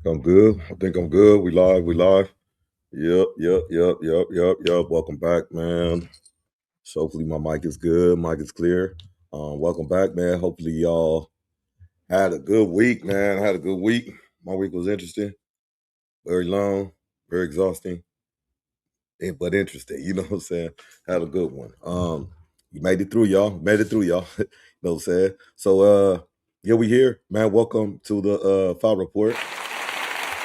I'm good. I think I'm good. We live. We live. Yep. Welcome back, man. So hopefully my mic is good. Mic is clear. Welcome back, man. Hopefully y'all had a good week, man. I had a good week. My week was interesting. Very long, very exhausting, but interesting. You know what I'm saying? Had a good one. You made it through, y'all. Made it through, y'all. You know what I'm saying? So yeah, we here, man. Welcome to the File Report.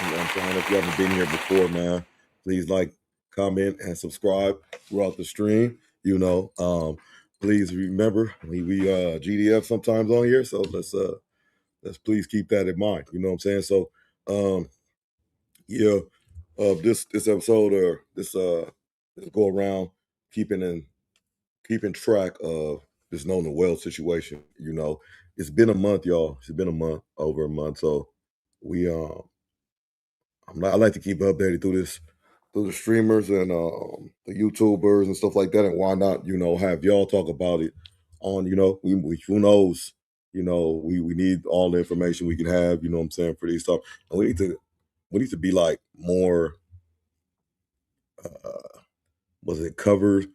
You know what I'm saying? If you haven't been here before, man, please like, comment, and subscribe throughout the stream. Please remember we GDF sometimes on here, so let's please keep that in mind. You know what I'm saying? So um yeah, this episode or this go around keeping track of this Nolan Wells situation. It's been a month, y'all. It's been a month, over a month. So we I like to keep updated through the streamers and the YouTubers and stuff like that. And why not, have y'all talk about it on, we who knows, we need all the information we can have, you know what I'm saying, for these stuff. And we need to be like more was it coverage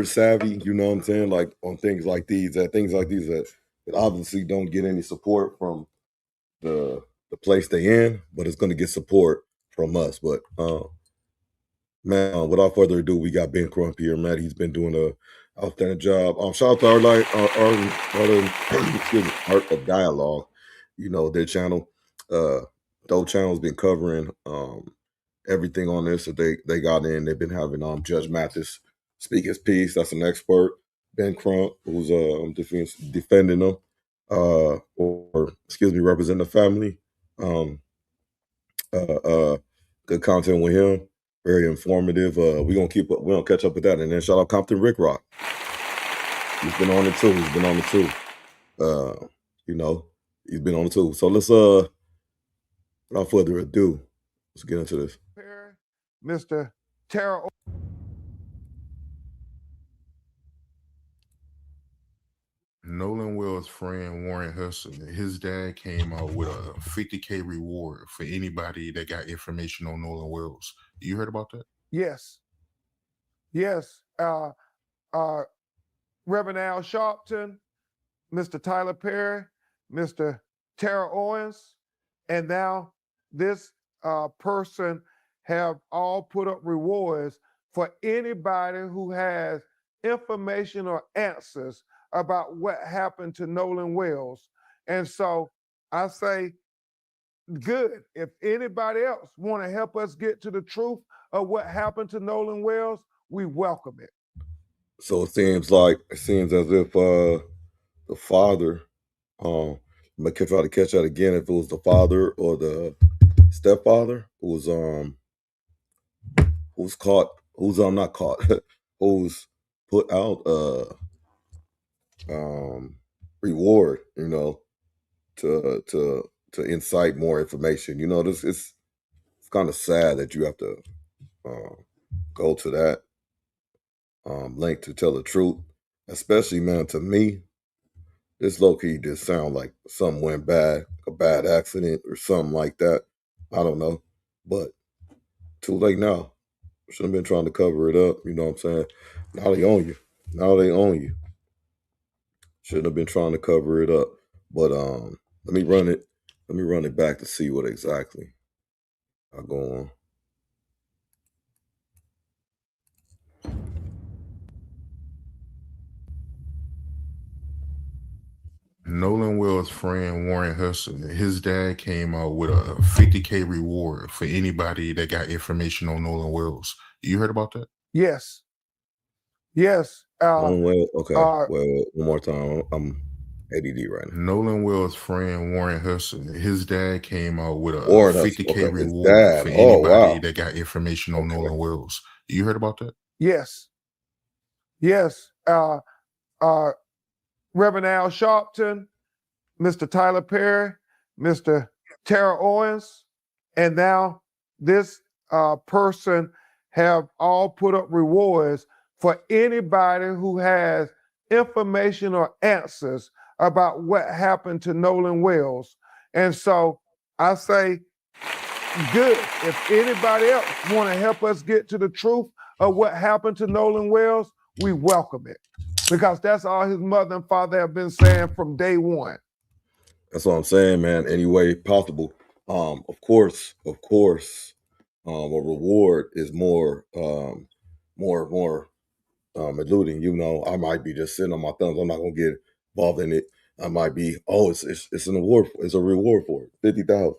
savvy, you know what I'm saying? Like on things like these that obviously don't get any support from the place they in, but it's gonna get support from us. But man, without further ado, we got Ben Crump here, man. He's been doing a outstanding job. Shout out to excuse me, Art of Dialogue, their channel. Those channels been covering everything on this that they got in. They've been having Judge Mathis speak his piece. That's an expert. Ben Crump, who's defending them, or excuse me, representing the family. Good content with him. Very informative. We're gonna catch up with that. And then shout out Compton Ricc Roc. He's been on it too. He's been on it too. He's been on it too. So let's without further ado, let's get into this. Mr. Terra. Nolan Wells' friend Warren Hustle, his dad came out with a $50K reward for anybody that got information on Nolan Wells. You heard about that? Yes. Reverend Al Sharpton, Mr. Tyler Perry, Mr. Tara Owens, and now this person have all put up rewards for anybody who has information or answers about what happened to Nolan Wells. And so I say, good. If anybody else want to help us get to the truth of what happened to Nolan Wells, we welcome it. So it seems as if the father, I'm gonna try to catch that again. If it was the father or the stepfather who's caught, who's not caught, who's put out reward, to incite more information. This it's kind of sad that you have to go to that link to tell the truth, especially, man. To me, this low key just sound like something went bad, a bad accident or something like that. I don't know, but too late now. Should have been trying to cover it up. You know what I'm saying? Now they own you. Shouldn't have been trying to cover it up. But let me run it back to see what exactly I go on. Nolan Wells' friend Warren Hustle, his dad came out with a $50K reward for anybody that got information on Nolan Wells. You heard about that? Yes. Okay. One more time. I'm ADD right now. Nolan Wells' friend Warren Hustle, his dad came out with a $50K reward for anybody that got information on Nolan Wells. You heard about that? Yes. Reverend Al Sharpton, Mr. Tyler Perry, Mr. Tara Owens, and now this person have all put up rewards for anybody who has information or answers about what happened to Nolan Wells. And so I say, good. If anybody else want to help us get to the truth of what happened to Nolan Wells, we welcome it, because that's all his mother and father have been saying from day one. That's what I'm saying, man. Any way possible. Of course, a reward is more eluding. You know, I might be just sitting on my thumbs. I'm not gonna get involved in it. I might be, it's an award. It's a reward for it. 50,000.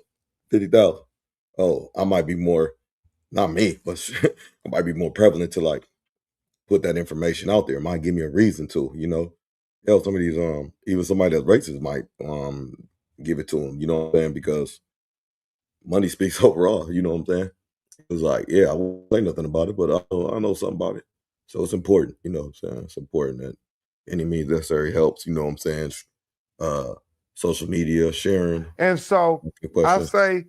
50,000. Oh, I might be more, not me, but I might be more prevalent to like put that information out there. It might give me a reason to, you know. Hell, some of these, even somebody that's racist might give it to them, you know what I'm saying? Because money speaks overall, you know what I'm saying? It's like, yeah, I won't say nothing about it, but I know something about it. So it's important, you know what I'm saying? It's important that any means necessary helps, you know what I'm saying? Social media, sharing. And so I say,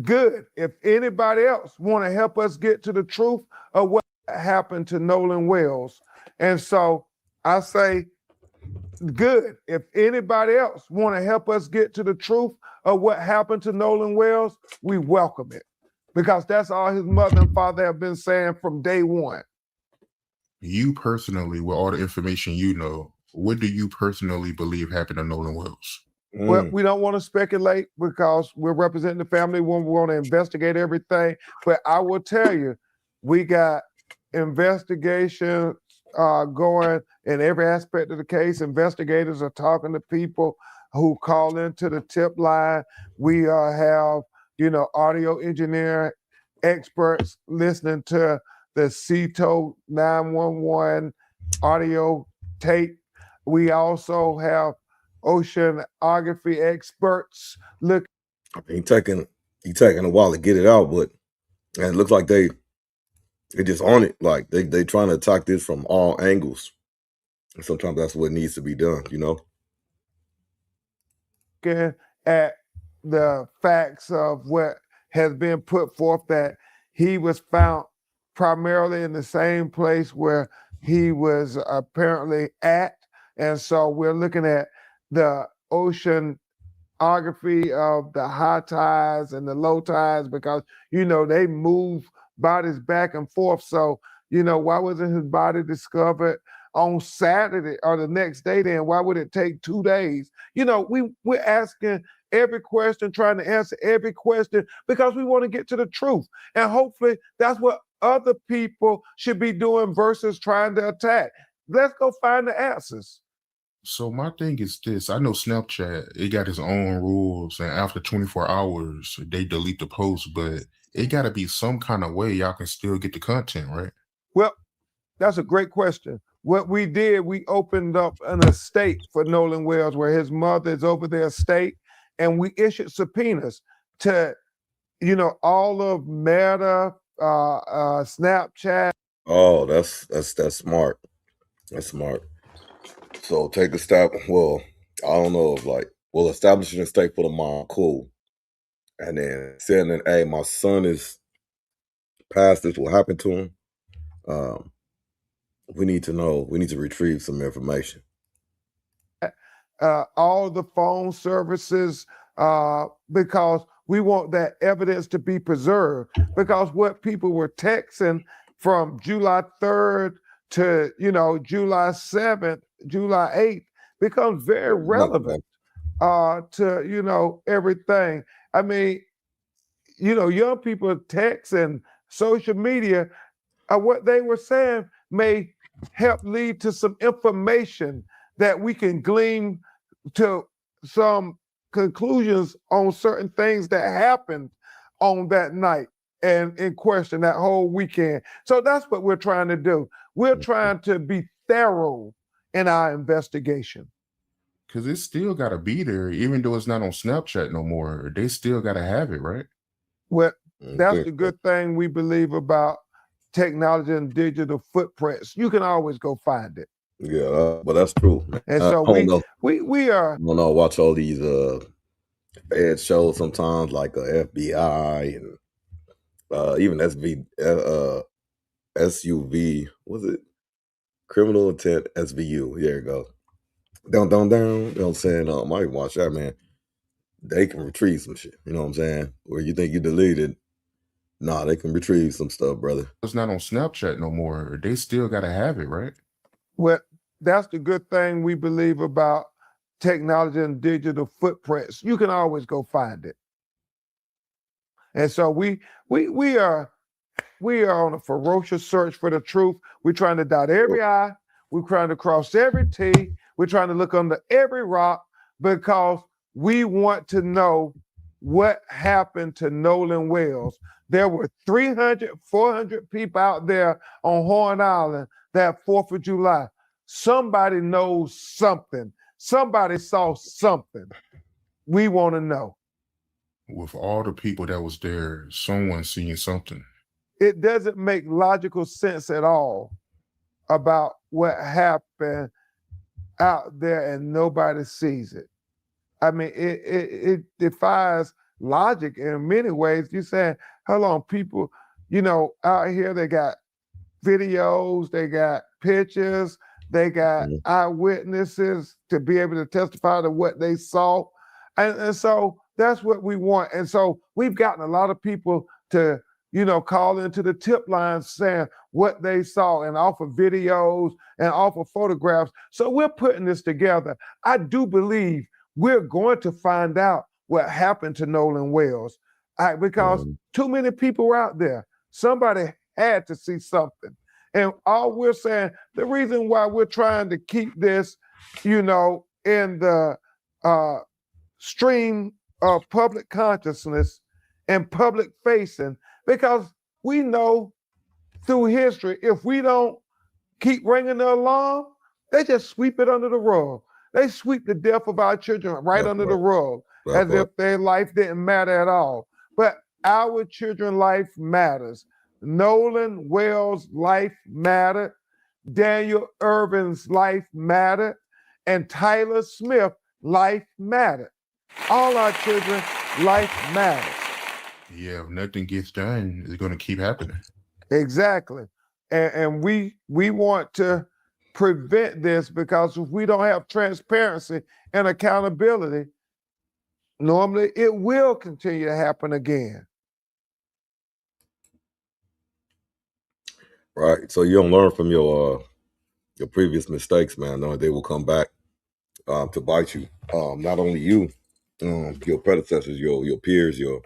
good. If anybody else want to help us get to the truth of what happened to Nolan Wells. And so I say, good. If anybody else want to help us get to the truth of what happened to Nolan Wells, we welcome it, because that's all his mother and father have been saying from day one. You personally, with all the information you know, what do you personally believe happened to Nolan Wells? Well, we don't want to speculate because we're representing the family when we want to investigate everything. But I will tell you, we got investigations going in every aspect of the case. Investigators are talking to people who call into the tip line. We have, audio engineer experts listening to the CETO 911 audio tape. We also have oceanography experts look. He taking a while to get it out, but and it looks like they just on it. Like they trying to attack this from all angles. And sometimes that's what needs to be done, you know. At the facts of what has been put forth, that he was found primarily in the same place where he was apparently at. And so we're looking at the oceanography of the high tides and the low tides, because, they move bodies back and forth. So, why wasn't his body discovered on Saturday or the next day then? Why would it take 2 days? We're asking every question, trying to answer every question, because we want to get to the truth. And hopefully that's what other people should be doing versus trying to attack. Let's go find the answers. So my thing is this: I know Snapchat, it got its own rules, and after 24 hours, they delete the post, but it got to be some kind of way y'all can still get the content, right? Well, that's a great question. What we did, we opened up an estate for Nolan Wells where his mother is over their estate, and we issued subpoenas to, all of Meta, Snapchat. Oh, that's smart. That's smart. So take a step. Well, I don't know if establishing a stake for the mom, cool. And then saying, hey, my son is past this, what happened to him. We need to know, we need to retrieve some information. All the phone services, because we want that evidence to be preserved, because what people were texting from July 3rd to, July 7th, July 8th becomes very relevant to, everything. I mean, young people text and social media, what they were saying may help lead to some information that we can glean to some conclusions on certain things that happened on that night and in question that whole weekend. So that's what we're trying to do. We're trying to be thorough in our investigation. Because it's still got to be there, even though it's not on Snapchat no more. They still got to have it, right? Well, that's the good thing we believe about technology and digital footprints. You can always go find it. Yeah, but that's true. And so we are. I don't know. Watch all these Fed shows sometimes, like FBI and even SUV. Was it criminal intent SVU? There you go. Down. You know what I'm saying? I might watch that, man. they can retrieve some shit. You know what I'm saying? Where you think you deleted, nah, they can retrieve some stuff, brother. It's not on Snapchat no more. They still gotta have it, right? Well, that's the good thing we believe about technology and digital footprints. You can always go find it. And so we are on a ferocious search for the truth. We're trying to dot every I. We're trying to cross every T. We're trying to look under every rock because we want to know what happened to Nolan Wells. There were 300, 400 people out there on Horn Island that 4th of July. Somebody knows something. Somebody saw something. We want to know. With all the people that was there, someone seeing something. It doesn't make logical sense at all about what happened out there and nobody sees it. I mean, it defies logic in many ways. You're saying, hold on, people, out here, they got videos, they got pictures, they got eyewitnesses to be able to testify to what they saw. And so that's what we want. And so we've gotten a lot of people to, call into the tip line saying what they saw and offer videos and offer photographs. So we're putting this together. I do believe we're going to find out what happened to Nolan Wells because too many people were out there. Somebody had to see something. And all we're saying, the reason why we're trying to keep this, in the stream of public consciousness and public facing, because we know through history, if we don't keep ringing the alarm, they just sweep it under the rug. They sweep the death of our children right under the rug as if their life didn't matter at all. But our children's life matters. Nolan Wells' life mattered. Daniel Irvin's life mattered. And Tyler Smith's life mattered. All our children's life matters. Yeah, if nothing gets done, it's going to keep happening. Exactly. And we want to prevent this because if we don't have transparency and accountability, normally it will continue to happen again. Right. So you don't learn from your previous mistakes, man. Knowing they will come back to bite you. Not only you, your predecessors, your peers, your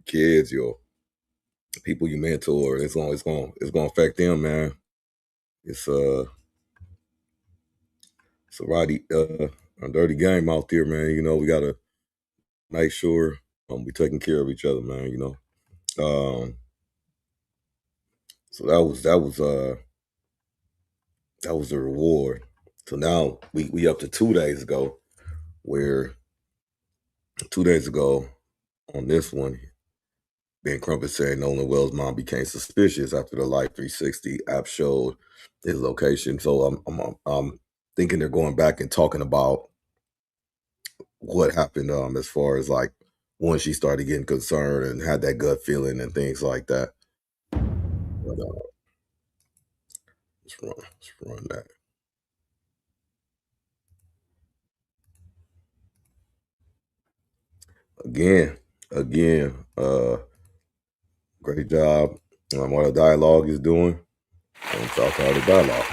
kids, your people you mentor. It's gonna affect them, man. It's a dirty game out there, man. We gotta make sure we taking care of each other, man. So that was the reward. So now we up to 2 days ago, where 2 days ago on this one, Ben Crump is saying Nolan Wells' mom became suspicious after the Life 360 app showed his location. So I'm thinking they're going back and talking about what happened as far as like when she started getting concerned and had that gut feeling and things like that. But let's run that. Again, great job on what the dialogue is doing. And shout out the dialogue.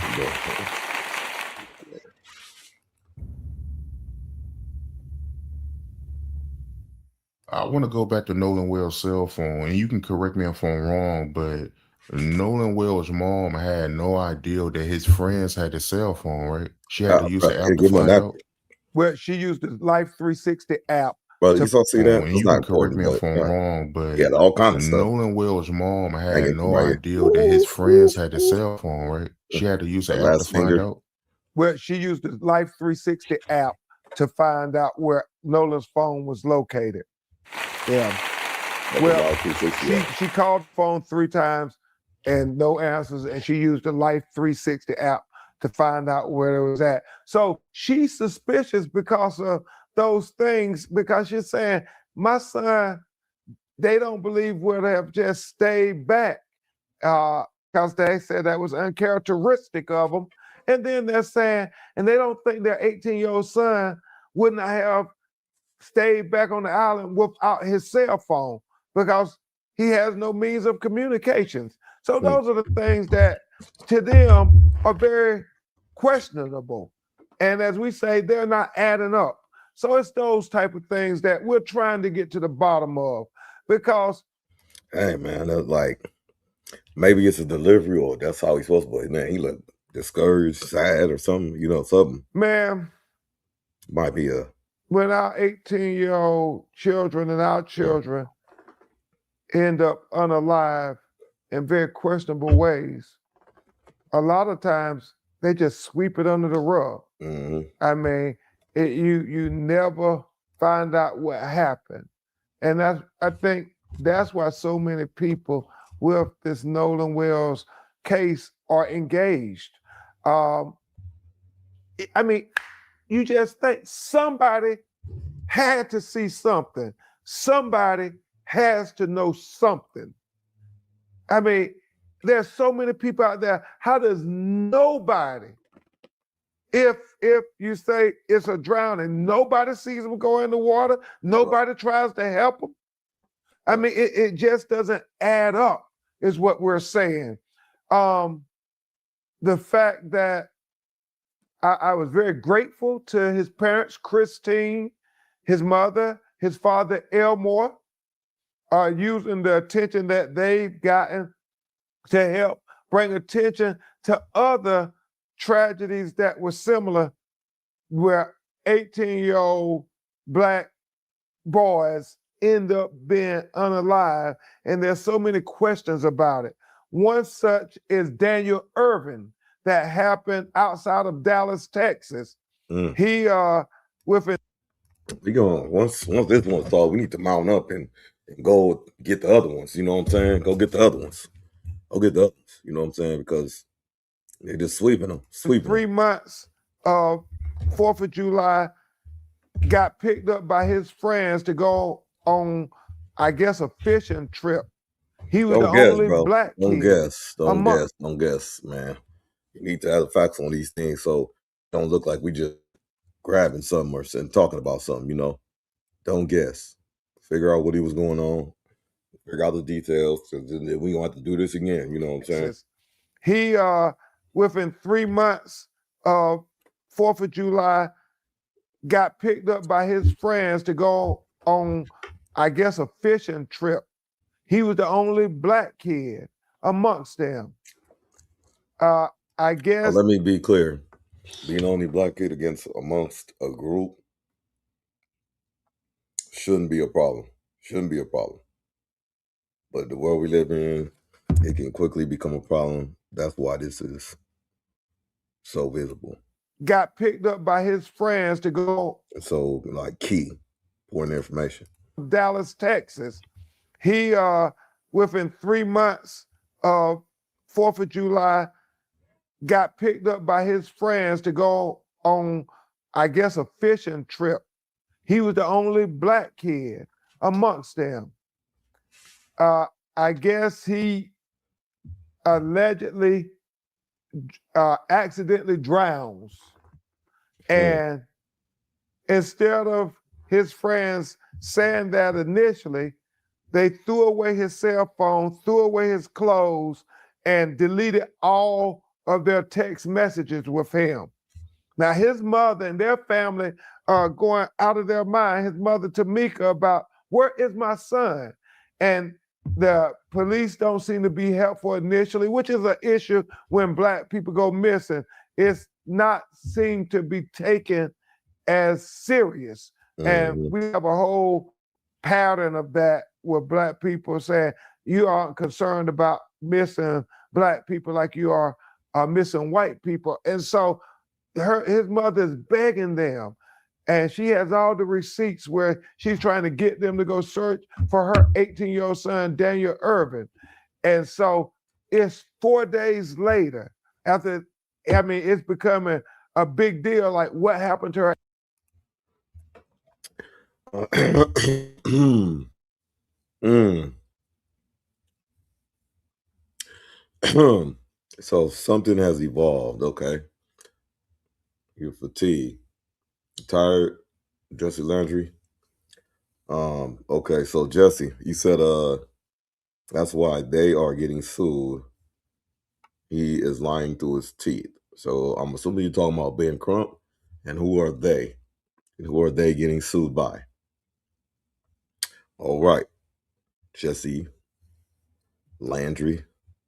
I want to go back to Nolan Wells' cell phone, and you can correct me if I'm wrong, but Nolan Wells' mom had no idea that his friends had the cell phone, right? She had to use the app to find out. Well, she used the Life 360 app. Well, you saw see that? And you can correct me if I'm wrong, but yeah, all kind of stuff. Nolan Wells' mom had no idea that his friends had the cell phone, right? She had to use the app to find out. Well, she used the Life 360 app to find out where Nolan's phone was located. Yeah. Well, she called the phone 3 times and no answers, and she used the Life 360 app to find out where it was at. So she's suspicious because of those things, because she's saying, my son, they don't believe would have just stayed back because they said that was uncharacteristic of them. And then they're saying, and they don't think their 18-year-old son would not have stayed back on the island without his cell phone because he has no means of communications. So those are the things that to them are very questionable. And as we say, they're not adding up. So it's those type of things that we're trying to get to the bottom of because hey man, that's like maybe it's a delivery or that's how he's supposed to be. Man, he look discouraged, sad or something, you know, something. Man, might be a when our 18-year-old children and our children end up unalive in very questionable ways, a lot of times they just sweep it under the rug. mm-hmm. I mean, you never find out what happened. And I think that's why so many people with this Nolan Wells case are engaged. I mean, you just think somebody had to see something. Somebody has to know something. I mean, there's so many people out there. How does nobody, if you say it's a drowning, nobody sees them go in the water, nobody tries to help them? I mean, it just doesn't add up, is what we're saying. The fact that I was very grateful to his parents, Christine, his mother, his father, Elmore, using the attention that they've gotten to help bring attention to other tragedies that were similar, where 18-year-old Black boys end up being unalive. And there's so many questions about it. One such is Daniel Irvin, that happened outside of Dallas, Texas. He we going once this one's solved, we need to mount up and go get the other ones. You know what I'm saying? Go get the other ones. Go get the others. You know what I'm saying? Because they're just sweeping them. 3 months of 4th of July, got picked up by his friends to go on, I guess, a fishing trip. He was only Black kid. Don't guess, man. You need to have the facts on these things so don't look like we just grabbing something or talking about something, you know. Don't guess. Figure out what he was going on. Figure out the details. Because we're going to have to do this again, you know what I'm saying? He, within 3 months of 4th of July, got picked up by his friends to go on, I guess, a fishing trip. He was the only Black kid amongst them. I guess. Let me be clear. Being only Black kid amongst a group shouldn't be a problem. Shouldn't be a problem. But the world we live in, it can quickly become a problem. That's why this is so visible. Got picked up by his friends to go. So, like, key, important information. Dallas, Texas. He, within 3 months of 4th of July, got picked up by his friends to go on, I guess, a fishing trip. He was the only Black kid amongst them. I guess he allegedly accidentally drowns. And instead of his friends saying that initially, they threw away his cell phone, threw away his clothes, and deleted all of their text messages with him. Now, his mother and their family are going out of their mind, his mother, Tamika, about where is my son? And the police don't seem to be helpful initially, which is an issue when Black people go missing. It's not seem to be taken as serious. And we have a whole pattern of that where Black people saying, you aren't concerned about missing Black people like you are missing white people. And so his mother is begging them, and she has all the receipts where she's trying to get them to go search for her 18-year-old son, Daniel Irvin. And so it's 4 days later after, I mean, it's becoming a big deal, like what happened to her? So something has evolved, okay? You're fatigued, tired, dress your laundry, Okay, so Jesse, you said that's why they are getting sued. He is lying through his teeth. So I'm assuming you're talking about Ben Crump, and who are they? And who are they getting sued by? All right, Jesse Landry,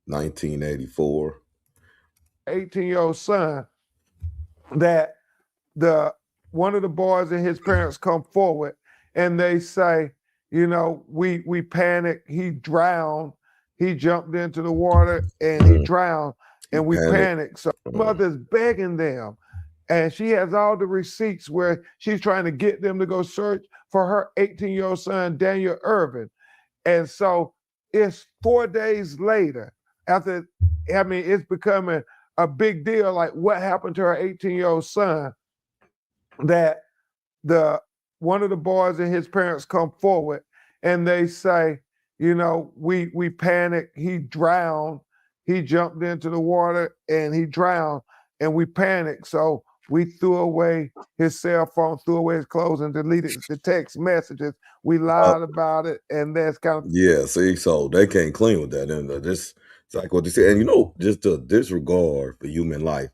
1984. 18-year-old son that one of the boys and his parents come forward and they say, we panicked, he drowned, he jumped into the water and he drowned, and we panicked. So mother's begging them, and she has all the receipts where she's trying to get them to go search for her 18-year-old son, Daniel Irvin. And so it's 4 days later after, it's becoming a big deal, like what happened to her 18-year-old son, that one of the boys and his parents come forward and they say, we panicked, he drowned, he jumped into the water and he drowned, and we panicked. So we threw away his cell phone, threw away his clothes, and deleted the text messages. We lied about it, and that's kind of Yeah. See, so they can't clean with that, and this it's like what they say, and just the disregard for human life,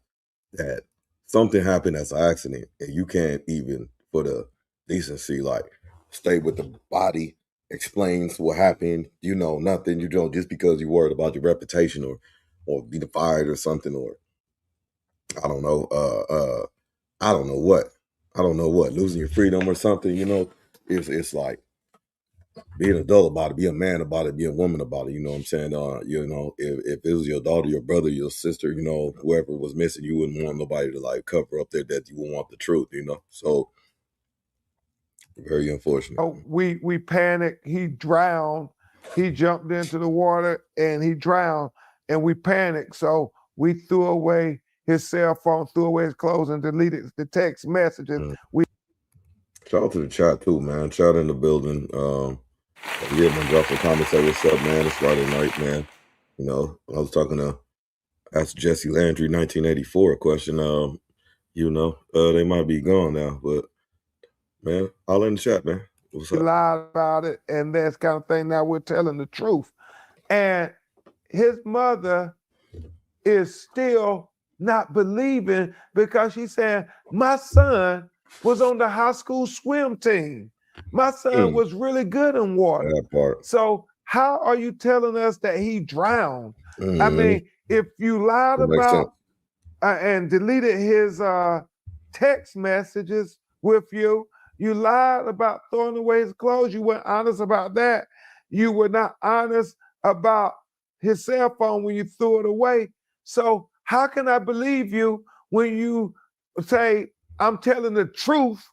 that something happened as an accident, and you can't even, for the decency, like stay with the body, explains what happened. Nothing. You don't, just because you're worried about your reputation or being fired or something, or I don't know. I don't know what. I don't know what, losing your freedom or something. It's like, be an adult about it, be a man about it, be a woman about it. You know what I'm saying? If it was your daughter, your brother, your sister, whoever was missing, you wouldn't want nobody to like cover up their death. You wouldn't want the truth, So very unfortunate. we panicked, he drowned, he jumped into the water and he drowned, and we panicked. So we threw away his cell phone, threw away his clothes, and deleted the text messages. Shout out to the chat too, man. Chat in the building. Yeah, man, drop a comment, say what's up, man. It's Friday night, man. I was talking to Ask Jesse Landry, 1984, a question. They might be gone now, but man, all in the chat, man. What's We up? lied about it, and that's kind of thing. Now we're telling the truth. And his mother is still not believing, because she's saying, my son was on the high school swim team. My son was really good in water. That part. So how are you telling us that he drowned? I Mhm. mean, if you lied That makes about and deleted his text messages with you, you lied about throwing away his clothes, you weren't honest about that. You were not honest about his cell phone when you threw it away. So how can I believe you when you say I'm telling the truth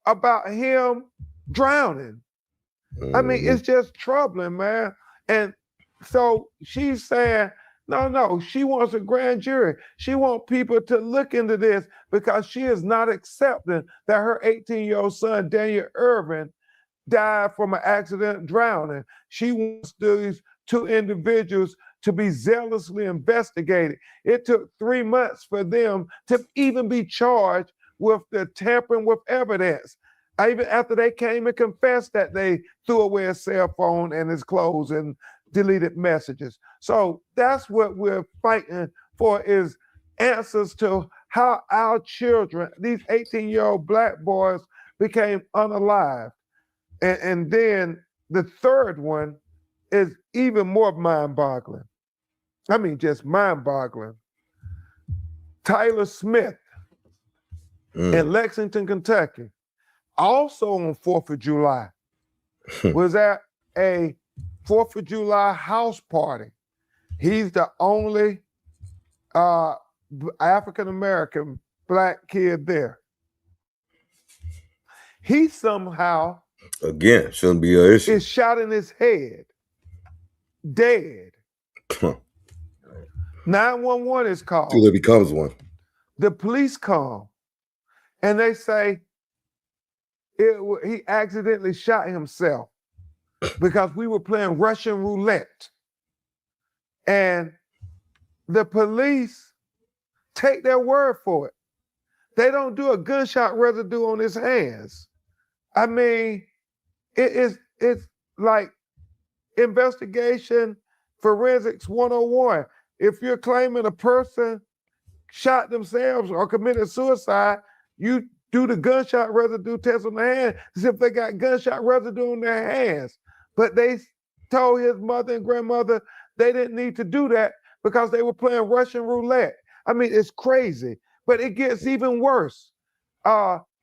about him drowning? I mean, it's just troubling, man. And so she's saying, no, she wants a grand jury. She wants people to look into this, because she is not accepting that her 18-year-old son, Daniel Irvin, died from an accident drowning. She wants these two individuals to be zealously investigated. It took 3 months for them to even be charged with the tampering with evidence. Even after they came and confessed that they threw away his cell phone and his clothes and deleted messages. So that's what we're fighting for, is answers to how our children, these 18-year-old Black boys, became unalived. And then the third one is even more mind-boggling. I mean, just mind-boggling. Tyler Smith in Lexington, Kentucky, also on 4th of July, was at a 4th of July house party. He's the only African-American Black kid there. He somehow, again, shouldn't be an issue, is shot in his head, dead. 911 is called. Till it becomes one. The police come and they say he accidentally shot himself because we were playing Russian roulette. And the police take their word for it. They don't do a gunshot residue on his hands. I mean, it's like investigation forensics 101. If you're claiming a person shot themselves or committed suicide, you do the gunshot residue test on the hand to see if they got gunshot residue on their hands. But they told his mother and grandmother they didn't need to do that because they were playing Russian roulette. I mean, it's crazy, but it gets even worse.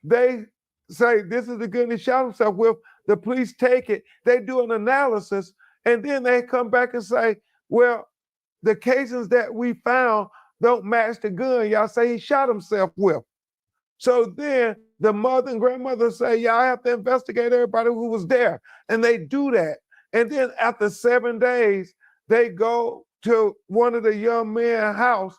They say this is the gun he shot himself with. The police take it, they do an analysis, and then they come back and say, well, the casings that we found don't match the gun y'all say he shot himself with. So then the mother and grandmother say, yeah, I have to investigate everybody who was there. And they do that. And then after 7 days, they go to one of the young men's house.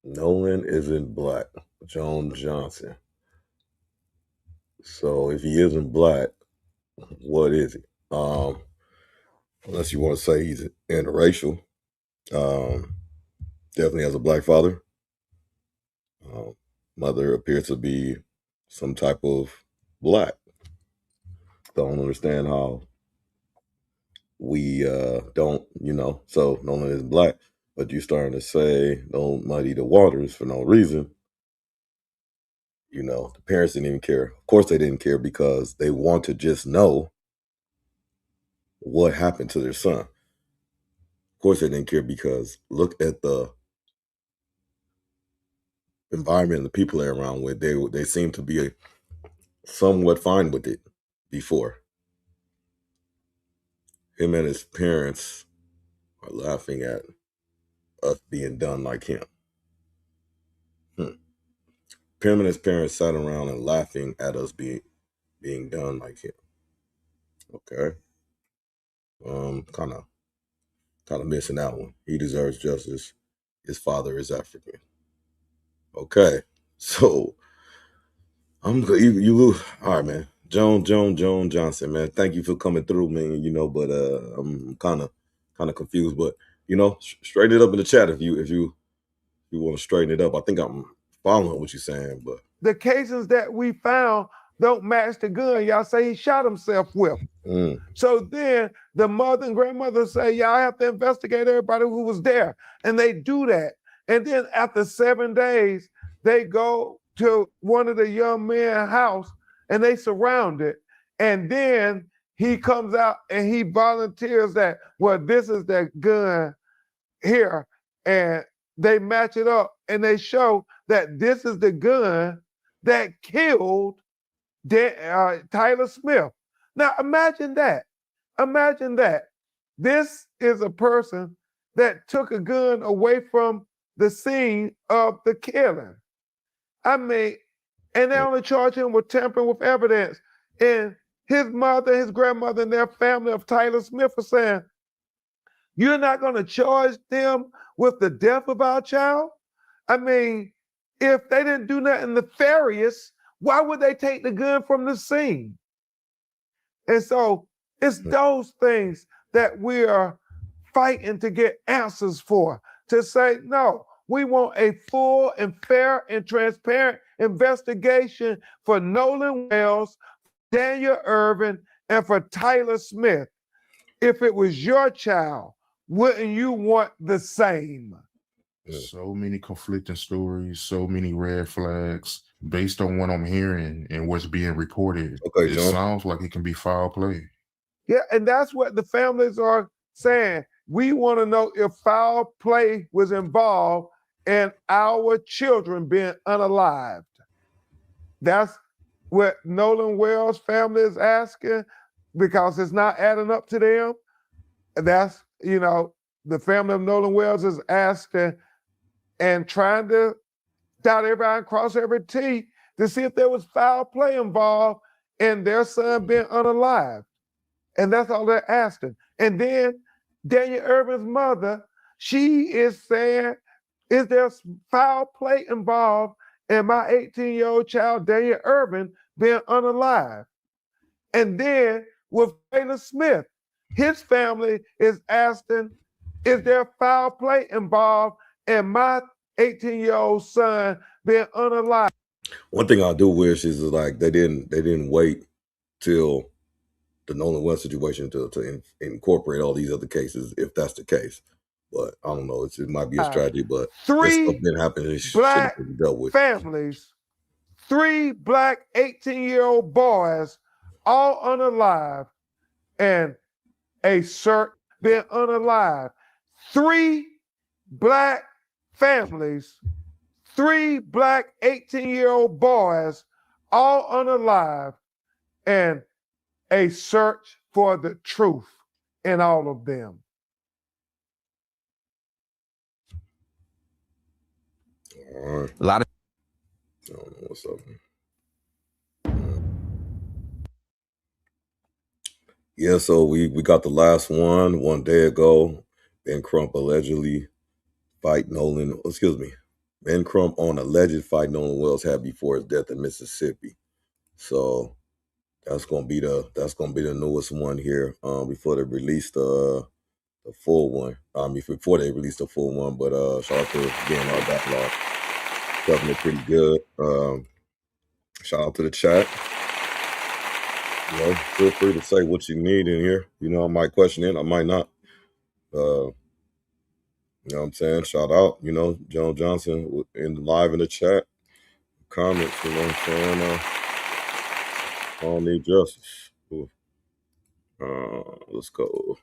Nolan isn't black. Joan Johnson. So if he isn't black, what is he? Unless you want to say he's interracial. Definitely has a black father. Mother appears to be some type of black. Don't understand how we don't, so Nolan is black, but you're starting to say don't muddy the waters for no reason. The parents didn't even care. Of course they didn't care because they want to just know what happened to their son. Of course they didn't care because look at the environment and the people they're around with. They seem to be somewhat fine with it before. Him and his parents are laughing at us being done like him. Him and his parents sat around and laughing at us being done like him. Okay. Kind of missing that one. He deserves justice. His father is African. Okay. So you all right, man. Joan Johnson, man. Thank you for coming through, man. But I'm kind of confused. But straighten it up in the chat if you want to straighten it up. I think I'm following what you're saying, but the casings that we found don't match the gun y'all say he shot himself with. So then the mother and grandmother say, yeah, I have to investigate everybody who was there. And they do that. And then after 7 days, they go to one of the young men's house and they surround it. And then he comes out and he volunteers that, well, this is the gun here. And they match it up and they show that this is the gun that killed Tyler Smith. Now imagine that. Imagine that. This is a person that took a gun away from the scene of the killing. I mean, and they only charge him with tampering with evidence. And his mother, his grandmother, and their family of Tyler Smith are saying, you're not going to charge them with the death of our child? I mean, if they didn't do nothing nefarious, why would they take the gun from the scene? And so it's those things that we are fighting to get answers for, to say, no, we want a full and fair and transparent investigation for Nolan Wells, Daniel Irvin, and for Tyler Smith. If it was your child, wouldn't you want the same? So many conflicting stories, so many red flags. Based on what I'm hearing and what's being reported, okay, it sounds like it can be foul play. Yeah, and that's what the families are saying. We want to know if foul play was involved in our children being unalived. That's what Nolan Wells' family is asking because it's not adding up to them. That's, the family of Nolan Wells is asking and trying to dot every I and cross every T to see if there was foul play involved in their son being unalived. And that's all they're asking. And then Daniel Irvin's mother, she is saying, is there foul play involved in my 18-year-old child, Daniel Irvin, being unalive? And then with Taylor Smith, His family is asking, is there foul play involved in my 18-year-old son being unalive? One thing I do wish is like they didn't wait till the Nolan Wells situation to incorporate all these other cases, if that's the case. But I don't know. It might be a strategy, but this stuff 3 been happening. It should black have been dealt with. families, 3 black 18-year-old boys, all unalive, and a search being unalive. 3 black families, 3 black 18-year-old boys, all unalive, and a search for the truth in all of them. All right. A lot of I don't know what's up. Yeah, so we got the last one day ago. Ben Crump allegedly fight Nolan. Excuse me. Ben Crump on alleged fight Nolan Wells had before his death in Mississippi. So that's gonna be the newest one here. Before they release the full one. Before they release the full one. But shout out to again our backlog. Covering it pretty good. Shout out to the chat. You know, feel free to say what you need in here. You know, I might question it, I might not. You know what I'm saying? Shout out, you know, Joan Johnson live in the chat. Comments, you know what I'm saying? I don't need justice. Let's go.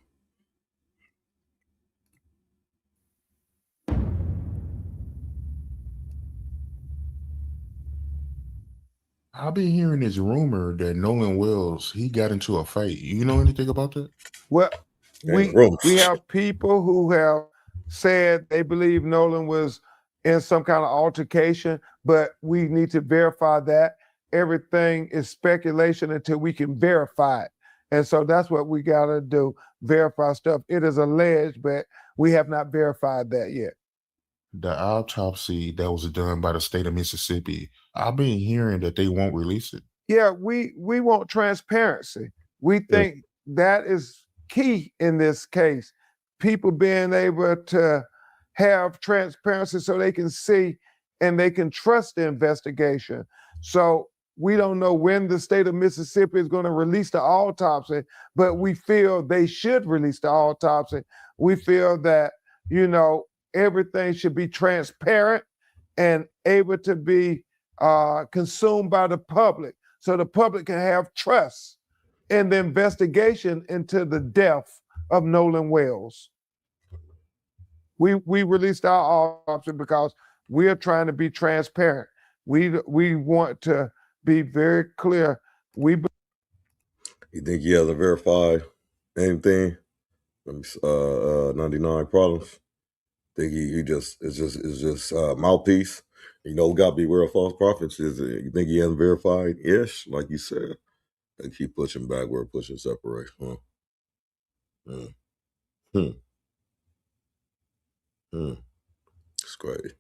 I've been hearing this rumor that Nolan Wells, he got into a fight. You know anything about that? Well, Dang, we have people who have said they believe Nolan was in some kind of altercation, but we need to verify that. Everything is speculation until we can verify it. And so that's what we got to do, verify stuff. It is alleged, but we have not verified that yet. The autopsy that was done by the state of Mississippi, I've been hearing that they won't release it. Yeah, we want transparency. We think that is key in this case. People being able to have transparency so they can see and they can trust the investigation. So we don't know when the state of Mississippi is going to release the autopsy, but we feel they should release the autopsy. We feel that, you know, everything should be transparent and able to be consumed by the public so the public can have trust in the investigation into the death of Nolan Wells. We released our autopsy because we are trying to be transparent. We want to be very clear. You think he hasn't verified anything? 99 problems. Think he just it's just mouthpiece. You know, gotta beware of false prophets. You think he hasn't verified? Yes, like you said. They keep pushing backward, pushing separation. It's crazy.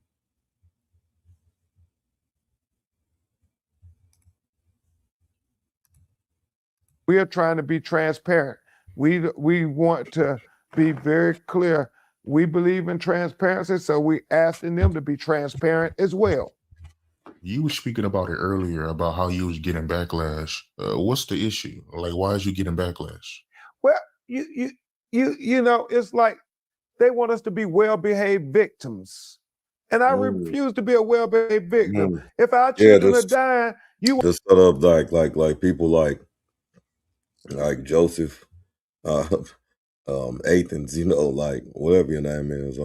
We are trying to be transparent. We want to be very clear. We believe in transparency, so we asking them to be transparent as well. You were speaking about it earlier about how you was getting backlash. What's the issue? Like, why is you getting backlash? Well, you know, it's like they want us to be well-behaved victims, and I refuse to be a well-behaved victim. If our children are dying, you just set up like people like Joseph, Athens, you know, like whatever your name is,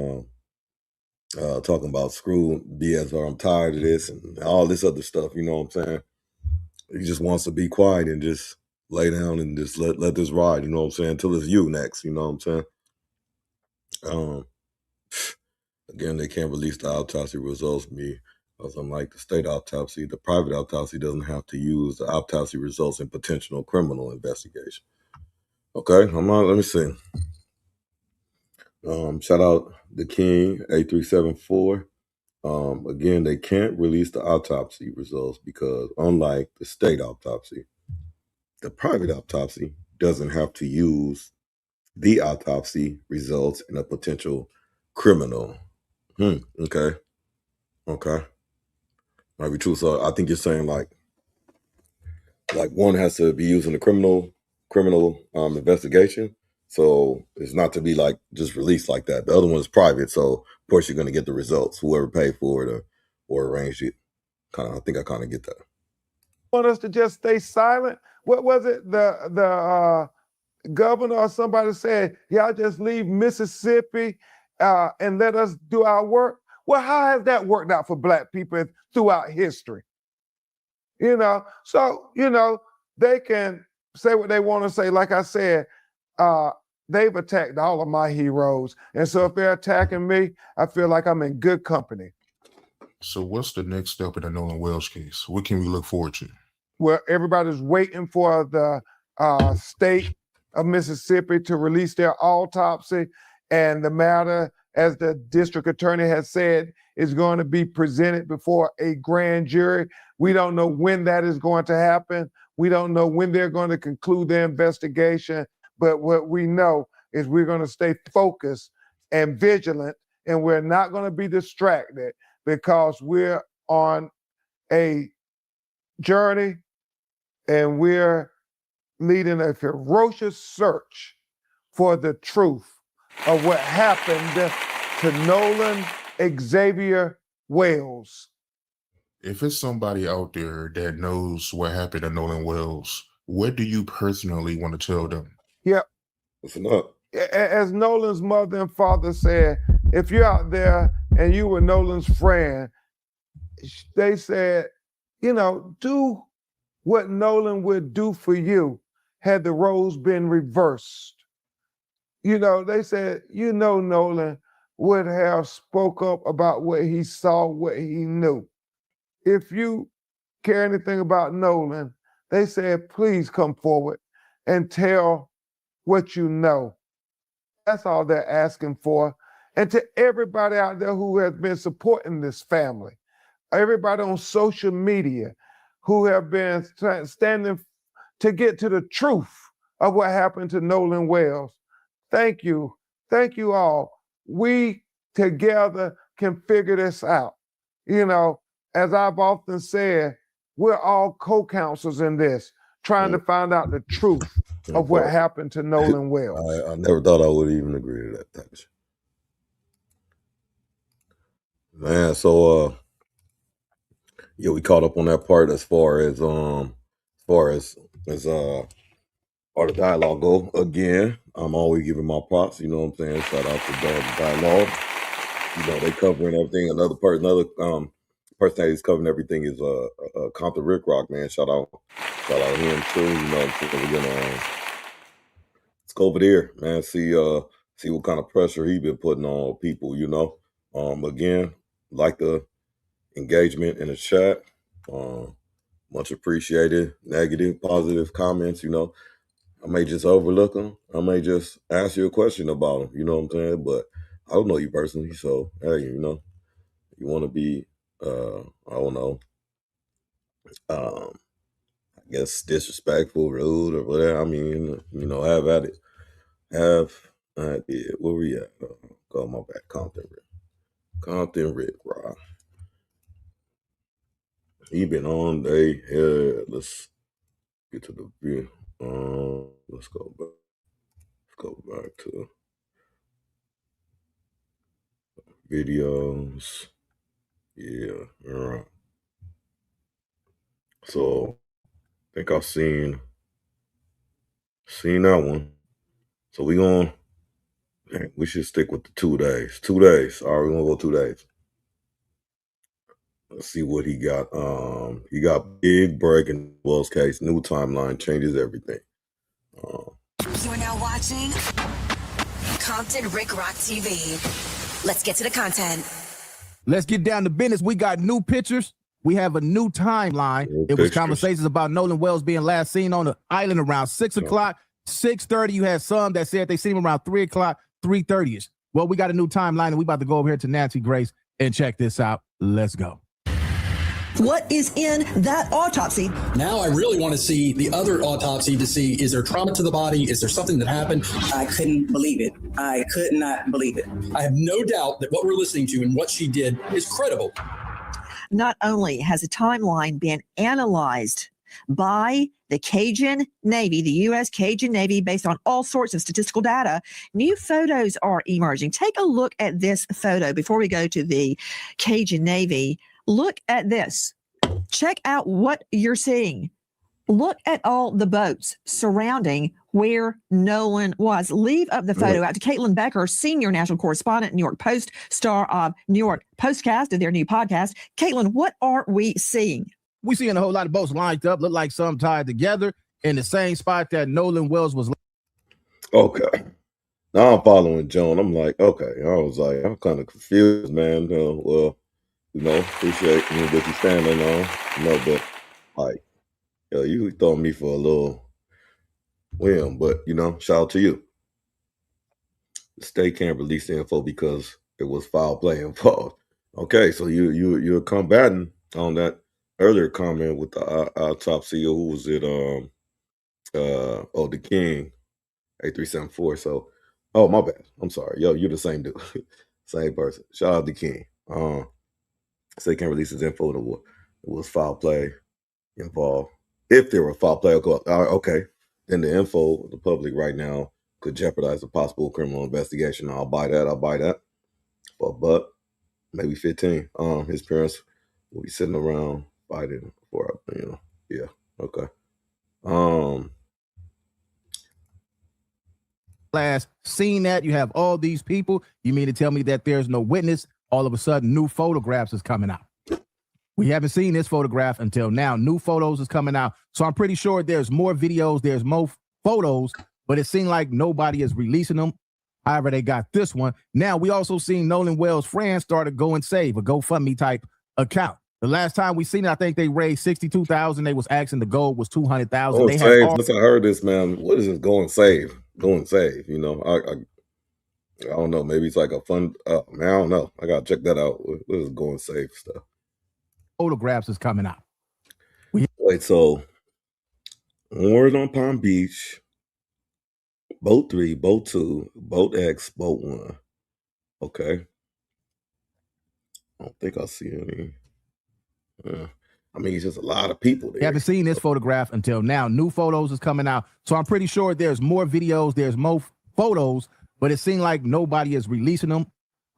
talking about screw BS or I'm tired of this and all this other stuff, you know what I'm saying? He just wants to be quiet and just lay down and just let this ride, you know what I'm saying, until it's you next, you know what I'm saying? Again, they can't release the autopsy results because unlike the state autopsy, the private autopsy doesn't have to use the autopsy results in potential criminal investigation. Okay, let me see. Shout out the King 8374. Again, they can't release the autopsy results because unlike the state autopsy, the private autopsy doesn't have to use the autopsy results in a potential criminal. Okay. Might be true. So I think you're saying like one has to be using a criminal investigation. So it's not to be like just released like that. The other one is private. So of course you're going to get the results, whoever paid for it or arranged it. I think I kind of get that. Want us to just stay silent? What was it? The governor or somebody said, y'all just leave Mississippi and let us do our work. Well, how has that worked out for Black people throughout history? So, they can say what they want to say. Like I said, they've attacked all of my heroes. And so if they're attacking me, I feel like I'm in good company. So what's the next step in the Nolan Wells case? What can we look forward to? Well, everybody's waiting for the state of Mississippi to release their autopsy, and the matter, as the district attorney has said, is going to be presented before a grand jury. We don't know when that is going to happen. We don't know when they're going to conclude their investigation, but what we know is we're going to stay focused and vigilant, and we're not going to be distracted because we're on a journey and we're leading a ferocious search for the truth of what happened to Nolan Xavier Wells. If it's somebody out there that knows what happened to Nolan Wells, what do you personally want to tell them? Yep. Listen up. As Nolan's mother and father said, if you're out there and you were Nolan's friend, they said, do what Nolan would do for you had the roles been reversed. They said, Nolan would have spoke up about what he saw, what he knew. If you care anything about Nolan, they said, please come forward and tell what you know. That's all they're asking for. And to everybody out there who has been supporting this family, everybody on social media who have been standing to get to the truth of what happened to Nolan Wells, thank you. Thank you all. We together can figure this out. As I've often said, we're all co-counsels in this, trying to find out the truth of what happened to Nolan Wells. I never thought I would even agree to that type of shit. Man, so we caught up on that part as far as all the dialogue go. Again, I'm always giving my props, you know what I'm saying? Shout out to the dialogue. They covering everything. Another person that is covering everything is Compton Ricc Roc, man. Shout out him too. We're gonna let's go over there, man. See what kind of pressure he been putting on people, Again, like the engagement in the chat. Much appreciated. Negative, positive comments, I may just overlook them. I may just ask you a question about them, you know what I'm saying? But I don't know you personally, so hey, you want to be, I don't know, I guess disrespectful, rude, or whatever. I mean, have at it. Where we at? Go my back, Compton Ricc Roc. He been on day here. Let's get to the view. Let's go back. Let's go back to videos. Yeah, all right. So I think I've seen that one. So we should stick with the 2 days. 2 days. All right, we're gonna go 2 days. Let's see what he got. He got big break in Wells case. New timeline changes everything. You are now watching Compton Ricc Roc TV. Let's get to the content. Let's get down to business. We got new pictures. We have a new timeline. It was conversations about Nolan Wells being last seen on the island around 6 o'clock, 6:30. You had some that said they seen him around 3 o'clock, 3:30ish. Well, we got a new timeline, and we about to go over here to Nancy Grace and check this out. Let's go. what is in that autopsy. Now I really want to see the other autopsy to see, is there trauma to the body? Is there something that happened? I couldn't believe it. I could not believe it. I have no doubt that what we're listening to and what she did is credible. Not only has the timeline been analyzed by the Cajun Navy, the U.S. Cajun Navy, based on all sorts of statistical data, new photos are emerging. Take a look at this photo before we go to the Cajun Navy. Look at this. Check out what you're seeing. Look at all the boats surrounding where Nolan was. Leave up the photo out to Caitlin Becker, senior national correspondent, New York Post, star of New York Postcast of their new podcast. Caitlin, what are we seeing? We seeing a whole lot of boats lined up, look like some tied together in the same spot that Nolan Wells was. Okay. Now I'm following Joan. I'm like, okay. I was like, I'm kind of confused, man. Well, appreciate what you're standing on, but like, you throwing me for a little whim, but shout out to you. The state can't release the info because it was foul play involved. Okay, so you're combating on that earlier comment with the autopsy. Who was it? The King, 8374. So, my bad. I'm sorry. Yo, you're the same dude, same person. Shout out to King. State can't release his info. It was foul play involved. If there were foul play, okay, then the info, the public right now, could jeopardize a possible criminal investigation. I'll buy that. For a buck, maybe 15. His parents will be sitting around fighting for, yeah, okay. Last seen that you have all these people. You mean to tell me that there's no witness? All of a sudden, new photographs is coming out. We haven't seen this photograph until now. New photos is coming out. So I'm pretty sure there's more videos, there's more photos, but it seemed like nobody is releasing them. However, they got this one. Now, we also seen Nolan Wells' friends started Go and Save, a GoFundMe type account. The last time we seen it, I think they raised $62,000. They was asking the goal was $200,000. Since I heard this, man, what is this Go and Save? Go and Save, I don't know. Maybe it's like a fun, man, I don't know. I got to check that out. What is Go and Save stuff? Photographs is coming out. Wait, so Word on Palm Beach, Boat 3, Boat 2, Boat X, Boat 1. Okay. I don't think I see any. It's just a lot of people there. We haven't seen this photograph until now. New photos is coming out. So I'm pretty sure there's more videos, there's more photos, but it seemed like nobody is releasing them.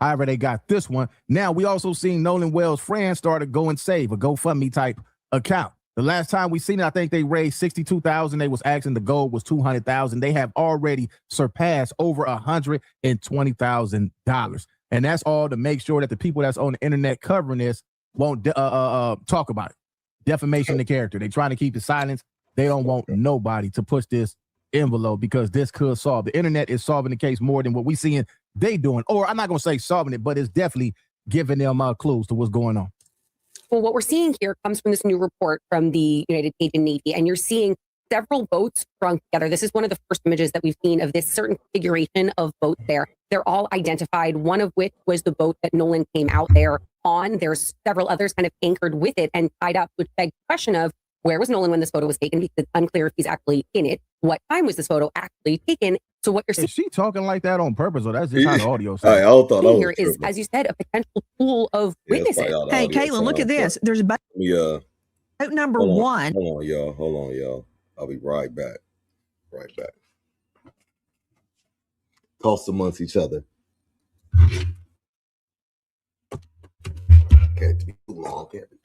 However, they got this one. Now, we also seen Nolan Wells' friends started Go and Save, a GoFundMe type account. The last time we seen it, I think they raised $62,000. They was asking the goal was $200,000. They have already surpassed over $120,000. And that's all to make sure that the people that's on the internet covering this won't talk about it. Defamation of character. They trying to keep the silence. They don't want nobody to push this envelope because this could solve. The internet is solving the case more than what we seeing they doing. Or I'm not going to say solving it, but it's definitely giving them clues to what's going on. Well, what we're seeing here comes from this new report from the United Cajun Navy, and you're seeing several boats strung together. This is one of the first images that we've seen of this certain configuration of boat there. They're all identified, one of which was the boat that Nolan came out there on. There's several others kind of anchored with it and tied up, which begs the question of where was Nolan when this photo was taken? Because it's unclear if he's actually in it. What time was this photo actually taken? So what you're seeing, is she talking like that on purpose, or that's just how the audio sounds? I thought that here is, as you said, a potential pool of witnesses. Hey, Caitlin, look at this. There's boat number one. Hold on, y'all. I'll be right back. Toss amongst each other. Can't be too long, can't be.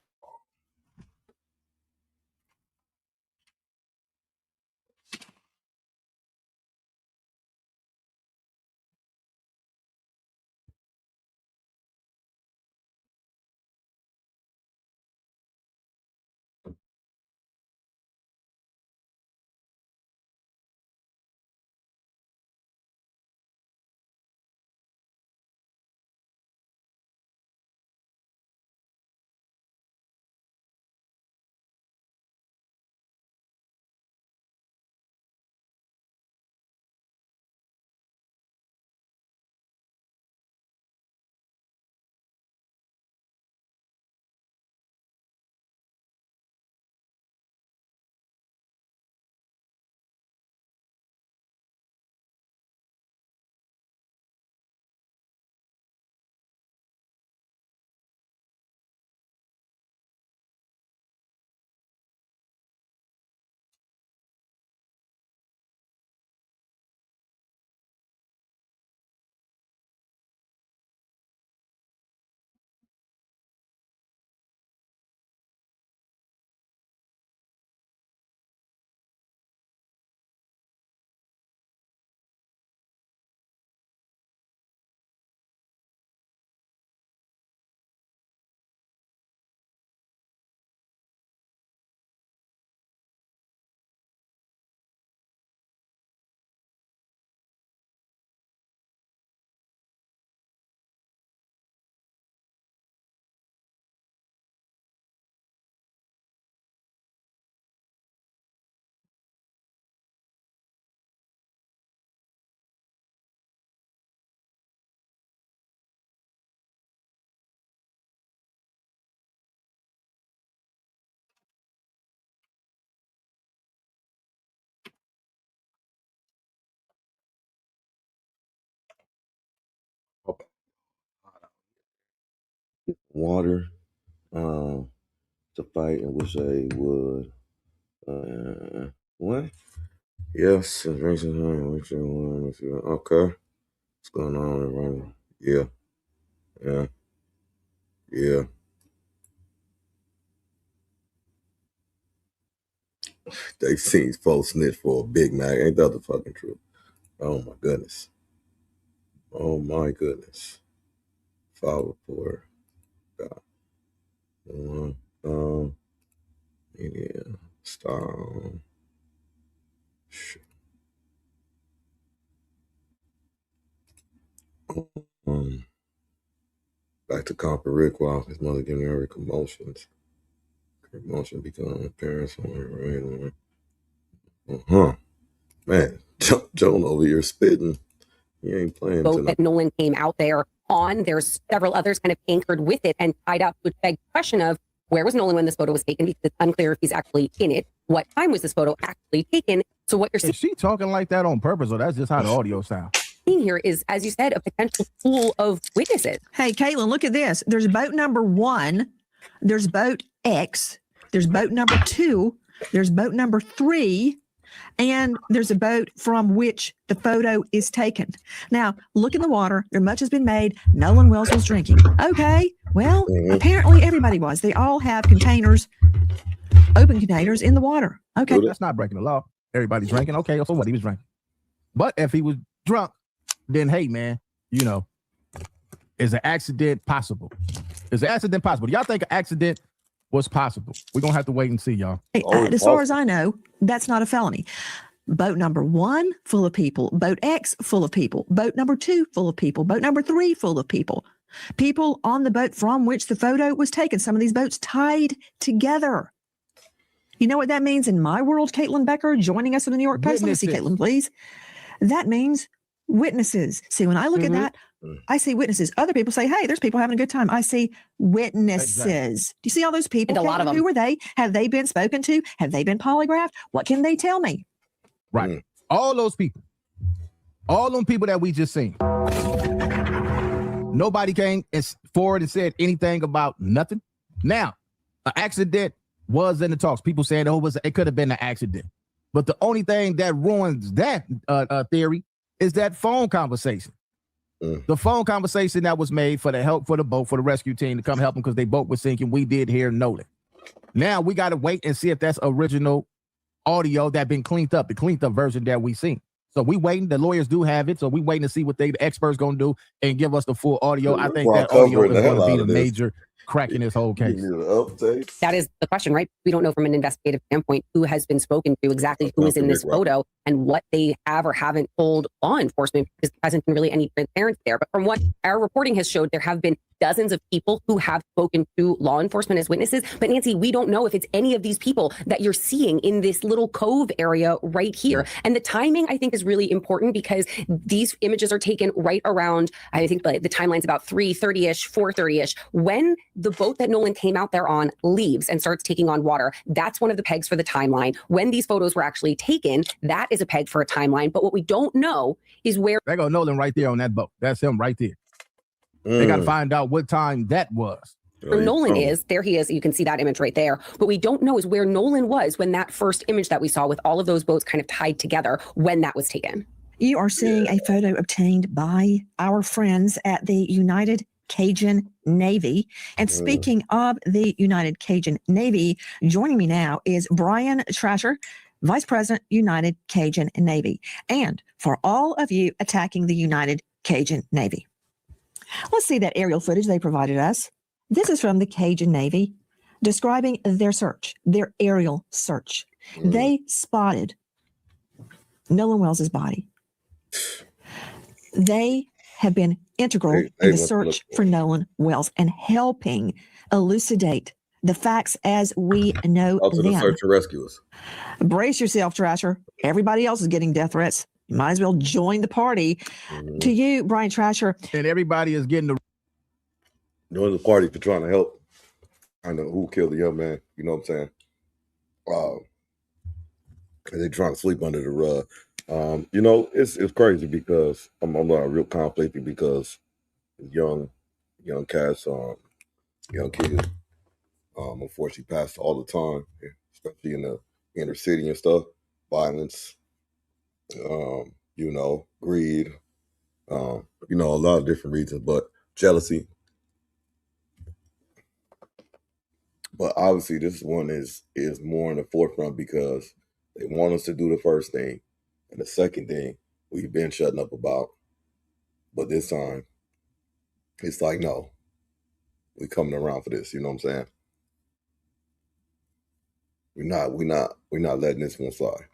water to fight in which they would what? Yes, okay. What's going on? Yeah. They seen folks snitch for a Big Mac. Ain't that the fucking truth? Oh my goodness. File report. God. Yeah. Style. Back to Compton Ricc Roc. His mother giving her commotions. Commotion become parents on right. Man, Joan over here spitting. He ain't playing boat tonight. that Nolan came out there on. There's several others kind of anchored with it and tied up, which begs the question of where was Nolan when this photo was taken? Because it's unclear if he's actually in it. What time was this photo actually taken? So what you're seeing, is she talking like that on purpose, or that's just how the audio sounds? Here is, as you said, a potential pool of witnesses. Hey, Caitlin, look at this. There's boat number 1. There's boat X. There's boat number 2. There's boat number 3. And there's a boat from which the photo is taken. Now, look in the water. There much has been made. Nolan Wells was drinking. Okay. Well, apparently everybody was. They all have containers, open containers in the water. Okay. That's not breaking the law. Everybody's drinking. Okay. So what? He was drinking. But if he was drunk, then hey, man, you know, is an accident possible? Is an accident possible? Do y'all think an accident was possible? We're going to have to wait and see, y'all. As far as I know, that's not a felony. Boat number 1, full of people. Boat X, full of people. Boat number 2, full of people. Boat number 3, full of people. People on the boat from which the photo was taken. Some of these boats tied together. You know what that means in my world, Caitlin Becker, joining us on the New York Post? Let me see, Caitlin, please. That means witnesses. See, when I look at that, I see witnesses. Other people say, hey, there's people having a good time. I see witnesses. Exactly. Do you see all those people? And a lot of them. Who were they? Have they been spoken to? Have they been polygraphed? What can they tell me? Right. All those people. All them people that we just seen. Nobody came forward and said anything about nothing. Now, an accident was in the talks. People saying it could have been an accident. But the only thing that ruins that theory is that phone conversation. The phone conversation that was made for the help for the boat, for the rescue team to come help them because they boat was sinking. We did hear Nolan. Now we got to wait and see if that's original audio that been cleaned up, the cleaned up version that we seen. So we waiting. The lawyers do have it. So we waiting to see what the experts going to do and give us the full audio. I think that audio is going to be the major crack in this whole case. That is the question, right? We don't know from an investigative standpoint who has been spoken to, exactly who is in this photo and what they have or haven't told law enforcement, because there hasn't been really any transparency there. But from what our reporting has showed, there have been dozens of people who have spoken to law enforcement as witnesses. But Nancy, we don't know if it's any of these people that you're seeing in this little cove area right here. And the timing, I think, is really important because these images are taken right around, I think the timeline's about 3:30-ish, 4:30-ish. When the boat that Nolan came out there on leaves and starts taking on water, that's one of the pegs for the timeline. When these photos were actually taken, that is a peg for a timeline. But what we don't know is where... There go Nolan right there on that boat. That's him right there. They got to find out what time that was. Where Nolan is, there he is. You can see that image right there. But we don't know is where Nolan was when that first image that we saw with all of those boats kind of tied together, when that was taken. You are seeing a photo obtained by our friends at the United Cajun Navy. And speaking of the United Cajun Navy, joining me now is Brian Trasher, Vice President, United Cajun Navy. And for all of you attacking the United Cajun Navy, let's see that aerial footage they provided us. This is from the Cajun Navy describing their search, their aerial search. They spotted Nolan Wells' body. They have been integral in the search for Nolan Wells and helping elucidate the facts as we know them. The search and rescuers. Brace yourself, Trasher. Everybody else is getting death threats. You might as well join the party. To you, Brian Trasher. And everybody is getting join the party for trying to help. I know who killed the young man. You know what I'm saying? They're trying to sleep under the rug. You know, it's crazy because I'm not real conflicted because young cats young kid. Unfortunately passed all the time, especially in the inner city and stuff. Violence, greed, a lot of different reasons, but jealousy. But obviously this one is more in the forefront because they want us to do the first thing. And the second thing we've been shutting up about. But this time, it's like, no, we coming around for this, you know what I'm saying? We're not letting this one slide.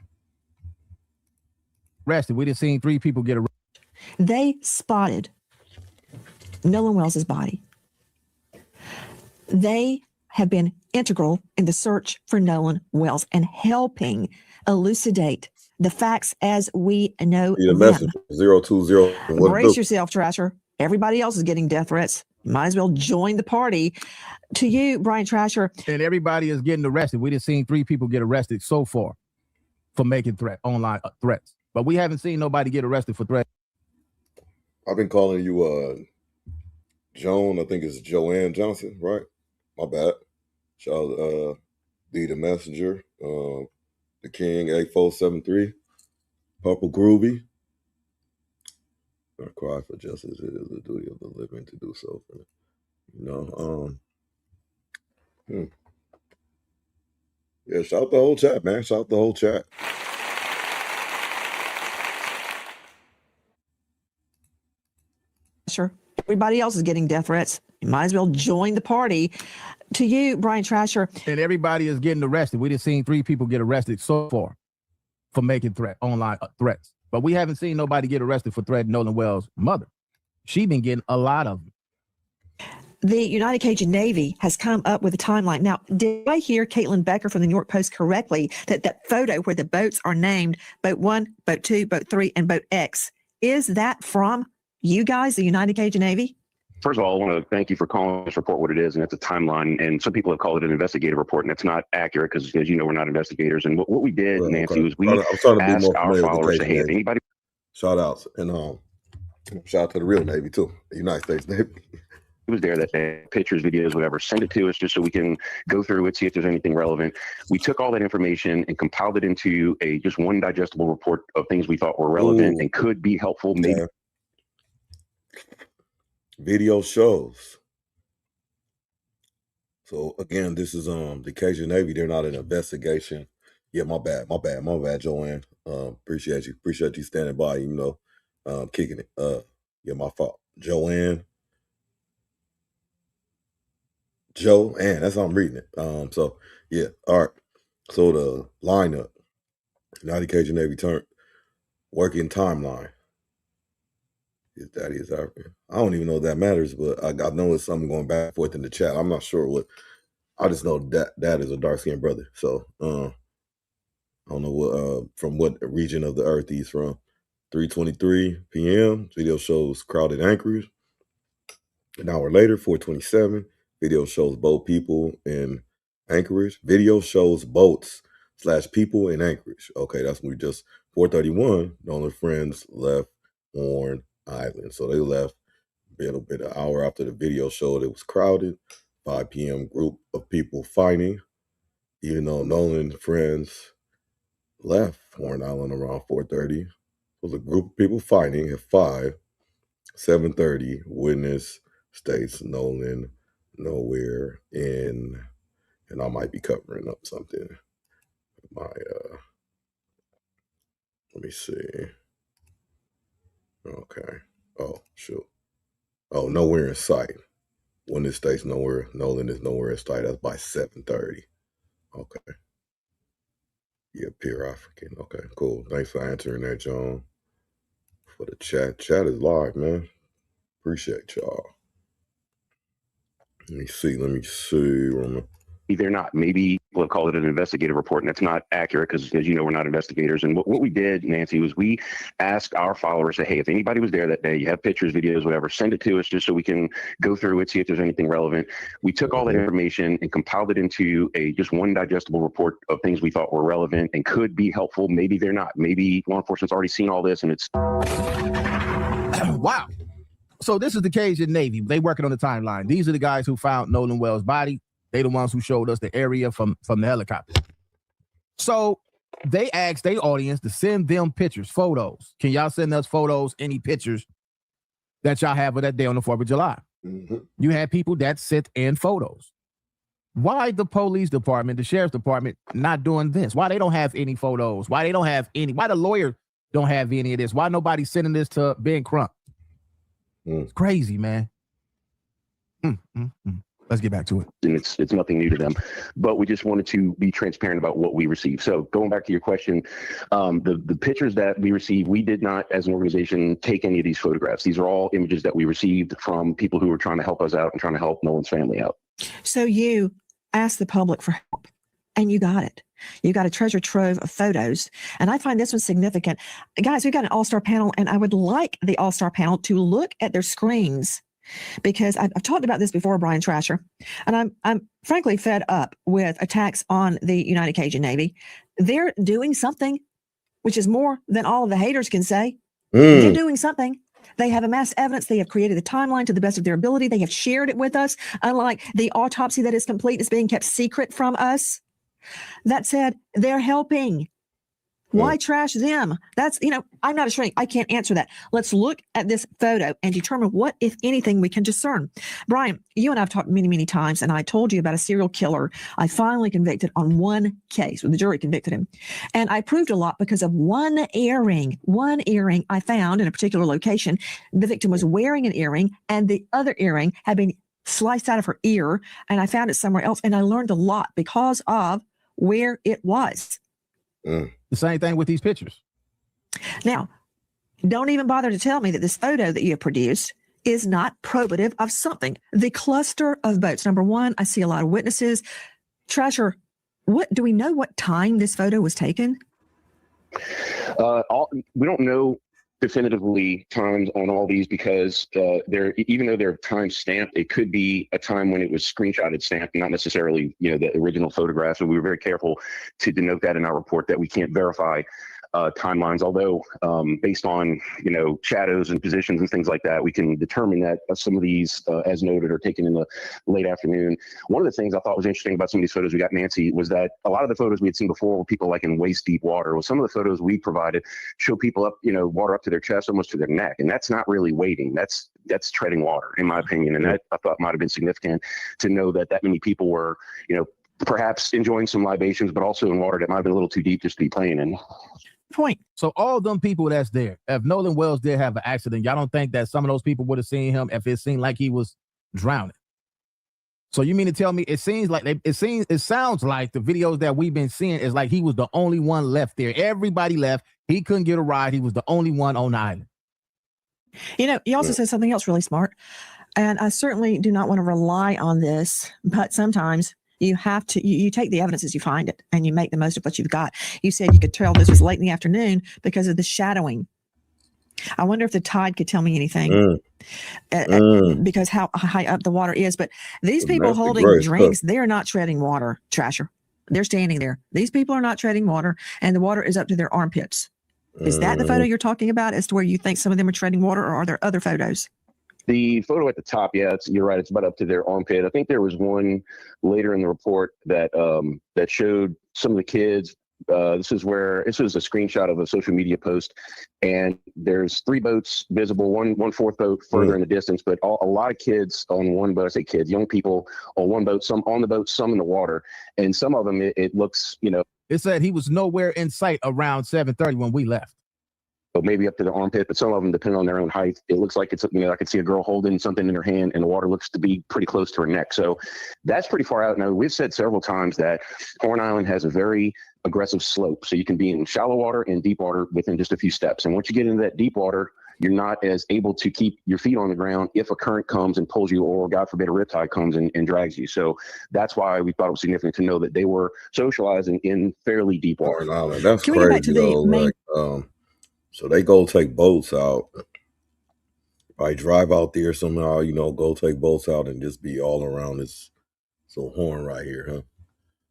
Arrested. We just seen 3 people get arrested. They spotted Nolan Wells' body. They have been integral in the search for Nolan Wells and helping elucidate the facts as we know The them. message 020. Brace yourself, Trasher. Everybody else is getting death threats. Might as well join the party. To you, Brian Trasher. And everybody is getting arrested. We just seen 3 people get arrested so far for making online threats. But we haven't seen nobody get arrested for threats. I've been calling you Joan. I think it's Joanne Johnson, right? My bad. Shout out D the Messenger, the King 8473, Purple Groovy. I cry for justice. It is the duty of the living to do so. Yeah, shout out the whole chat, man. Shout out the whole chat. Sure. Everybody else is getting death threats. You might as well join the party. To you, Brian Trasher. And everybody is getting arrested. We just seen 3 people get arrested so far for making online threats. But we haven't seen nobody get arrested for threatening Nolan Wells' mother. She been getting a lot of them. The United Cajun Navy has come up with a timeline. Now, did I hear Caitlin Becker from the New York Post correctly that photo where the boats are named Boat 1, Boat 2, Boat 3, and Boat X, is that from you guys, the United Cajun Navy? First of all, I want to thank you for calling this report what it is, and it's a timeline. And some people have called it an investigative report, and it's not accurate because, as you know, we're not investigators. And what we did, Nancy, was we asked our followers to, hey, if anybody... Shout outs. And shout out to the real Navy, too, the United States Navy. Was there that day, pictures, videos, whatever, send it to us just so we can go through it, see if there's anything relevant. We took all that information and compiled it into just one digestible report of things we thought were relevant and could be helpful. Maybe video shows. So again, this is the Cajun Navy. They're not an investigation. Yeah, my bad, Joanne. Appreciate you standing by, kicking it. Yeah, my fault. Joanne, that's how I'm reading it. So yeah, all right. So the lineup, United Cajun Navy turned working timeline. His daddy is African. I don't even know if that matters, but I know it's something going back and forth in the chat. I'm not sure what. I just know that is a dark-skinned brother. So I don't know what from what region of the earth he's from. 3:23 p.m. Video shows crowded Anchorage. An hour later, 4:27. Video shows boat people in Anchorage. Video shows boats/people in Anchorage. Okay, that's when we just 4:31. Nolan friends left Horn Island. So they left a little bit an hour after the video showed it was crowded. 5 p.m. group of people fighting. Even though Nolan friends left Horn Island around 4:30. It was a group of people fighting at 5. 7:30. Witness states Nolan nowhere in, and I might be covering up something. Let me see. Okay. Oh, shoot. Oh, nowhere in sight. When it states nowhere, Nolan is nowhere in sight. That's by 7:30. Okay. Yeah, pure African. Okay, cool. Thanks for answering that, John. For the chat. Chat is live, man. Appreciate y'all. Let me see. They're not. Maybe we'll call it an investigative report, and it's not accurate because, as you know, we're not investigators. And what we did, Nancy, was we asked our followers, hey, if anybody was there that day, you have pictures, videos, whatever, send it to us just so we can go through it, see if there's anything relevant. We took all that information and compiled it into just one digestible report of things we thought were relevant and could be helpful. Maybe they're not. Maybe law enforcement's already seen all this and it's... Wow. So this is the Cajun Navy. They working on the timeline. These are the guys who found Nolan Wells' body. They the ones who showed us the area from the helicopter. So they asked their audience to send them pictures, photos. Can y'all send us photos, any pictures that y'all have of that day on the 4th of July? Mm-hmm. You had people that sent in photos. Why the police department, the sheriff's department, not doing this? Why they don't have any photos? Why they don't have any? Why the lawyer don't have any of this? Why nobody sending this to Ben Crump? It's crazy, man. Let's get back to it. And it's nothing new to them, but we just wanted to be transparent about what we received. So going back to your question, the pictures that we received, we did not, as an organization, take any of these photographs. These are all images that we received from people who were trying to help us out and trying to help Nolan's family out. So you asked the public for help, and you got it. You got a treasure trove of photos. And I find this one significant. Guys, we've got an all-star panel, and I would like the all-star panel to look at their screens, because I've talked about this before, Brian Trasher, and I'm frankly fed up with attacks on the United Cajun Navy. They're doing something, which is more than all of the haters can say. They're doing something. They have amassed evidence. They have created a timeline to the best of their ability. They have shared it with us, unlike the autopsy that is complete is being kept secret from us. That said, they're helping. Why trash them? That's, I'm not a shrink. I can't answer that. Let's look at this photo and determine what, if anything, we can discern. Brian, you and I have talked many, many times, and I told you about a serial killer I finally convicted on one case, where the jury convicted him. And I proved a lot because of one earring I found in a particular location. The victim was wearing an earring, and the other earring had been sliced out of her ear, and I found it somewhere else. And I learned a lot because of where it was. The same thing with these pictures. Now, don't even bother to tell me that this photo that you have produced is not probative of something. The cluster of boats. Number one, I see a lot of witnesses. Trasher, do we know what time this photo was taken? We don't know definitively times on all these because even though they're time stamped, it could be a time when it was screenshotted stamped, not necessarily the original photograph. So we were very careful to denote that in our report that we can't verify timelines, although based on shadows and positions and things like that, we can determine that some of these, as noted, are taken in the late afternoon. One of the things I thought was interesting about some of these photos we got, Nancy, was that a lot of the photos we had seen before were people like in waist deep water. Well, some of the photos we provided show people up, water up to their chest, almost to their neck, and that's not really wading. That's treading water, in my opinion, and that I thought might have been significant to know that many people were, perhaps enjoying some libations, but also in water that might have been a little too deep just to be playing in. Point. So all them people that's there, if Nolan Wells did have an accident, y'all don't think that some of those people would have seen him if it seemed like he was drowning? So you mean to tell me it sounds like the videos that we've been seeing is like he was the only one left there. Everybody left. He couldn't get a ride. He was the only one on the island. You also said something else really smart, and I certainly do not want to rely on this, but sometimes you have to, you take the evidence as you find it and you make the most of what you've got. You said you could tell this was late in the afternoon because of the shadowing. I wonder if the tide could tell me anything because how high up the water is. But these people holding drinks, they're not treading water, Trasher. They're standing there. These people are not treading water, and the water is up to their armpits. Is that the photo you're talking about as to where you think some of them are treading water, or are there other photos? The photo at the top, you're right. It's about up to their armpit. I think there was one later in the report that that showed some of the kids. This was a screenshot of a social media post, and there's 3 boats visible, one fourth boat further in the distance, but a lot of kids on one boat. I say kids, young people on one boat, some on the boat, some in the water, and some of them it looks, It said he was nowhere in sight around 7:30 when we left. So maybe up to the armpit, but some of them, depending on their own height, it looks like it's, I could see a girl holding something in her hand and the water looks to be pretty close to her neck. So that's pretty far out. Now, we've said several times that Horn Island has a very aggressive slope. So you can be in shallow water and deep water within just a few steps. And once you get into that deep water, you're not as able to keep your feet on the ground if a current comes and pulls you, or God forbid a riptide comes and drags you. So that's why we thought it was significant to know that they were socializing in fairly deep water. Horn Island, that's crazy though. So they go take boats out. I drive out there somehow, go take boats out and just be all around this horn right here, huh?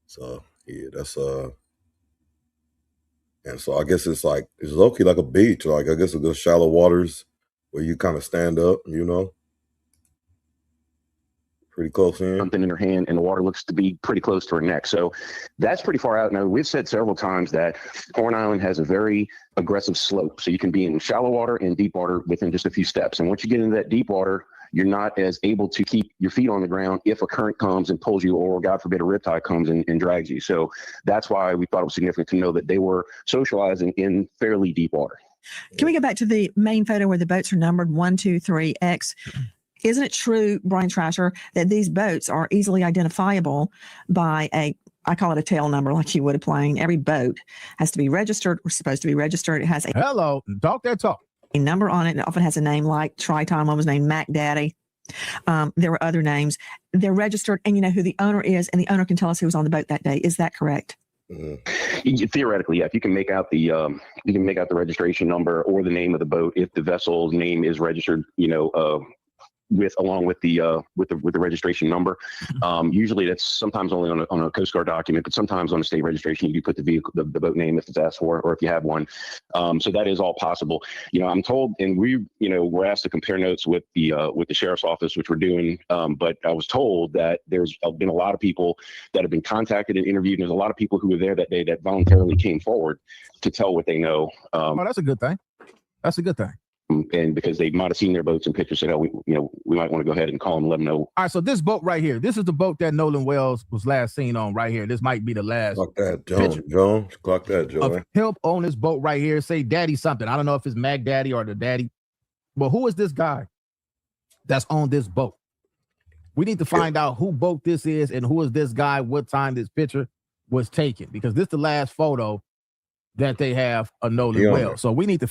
So yeah, that's and so I guess it's low-key like a beach. Like I guess it's the shallow waters where you kind of stand up, pretty close in. Something in her hand, and the water looks to be pretty close to her neck. So that's pretty far out. Now, we've said several times that Horn Island has a very aggressive slope. So you can be in shallow water and deep water within just a few steps. And once you get into that deep water, you're not as able to keep your feet on the ground if a current comes and pulls you, or God forbid, a riptide comes and drags you. So that's why we thought it was significant to know that they were socializing in fairly deep water. Can we go back to the main photo where the boats are numbered 1, 2, 3, X? Isn't it true, Brian Trasher, that these boats are easily identifiable by I call it a tail number, like you would a plane? Every boat has to be registered or supposed to be registered. It has a talk that talk. A number on it. It often has a name like Triton. One was named Mac Daddy. There were other names. They're registered, and you know who the owner is, and the owner can tell us who was on the boat that day. Is that correct? Theoretically, yeah. If you can make out the registration number or the name of the boat, if the vessel's name is registered, along with the registration number. Usually that's sometimes only on a Coast Guard document, but sometimes on a state registration you do put the vehicle, the boat name if it's asked for, or if you have one. So that is all possible. I'm told, and we're asked to compare notes with the sheriff's office, which we're doing. But I was told that there's been a lot of people that have been contacted and interviewed, and there's a lot of people who were there that day that voluntarily came forward to tell what they know. That's a good thing. That's a good thing. And because they might have seen their boats and pictures, said, we might want to go ahead and call them and let them know. All right, so this boat right here, this is the boat that Nolan Wells was last seen on right here. This might be the last. Clock that, John. Clock that, Joe. Of him on this boat right here, say Daddy something. I don't know if it's Mac Daddy or the Daddy, but who is this guy that's on this boat? We need to find out who boat this is and who is this guy, what time this picture was taken, because this is the last photo that they have a Nolan Wells. So they need to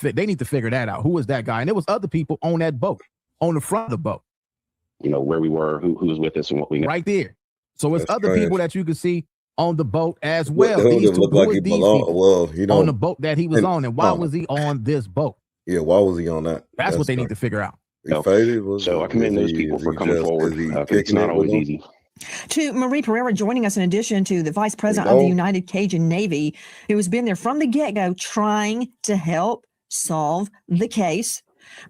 figure that out. Who is that guy? And there was other people on that boat, on the front of the boat. Where we were, who was with us and what we know. Right there. So it's other people that you can see on the boat as well. These two, on the boat that he was on, and why was he on this boat? Yeah, why was he on that? That's what they need to figure out. So I commend those people for coming forward. It's not always easy. To Marie Pereira joining us in addition to the Vice President of the United Cajun Navy, who has been there from the get-go trying to help solve the case.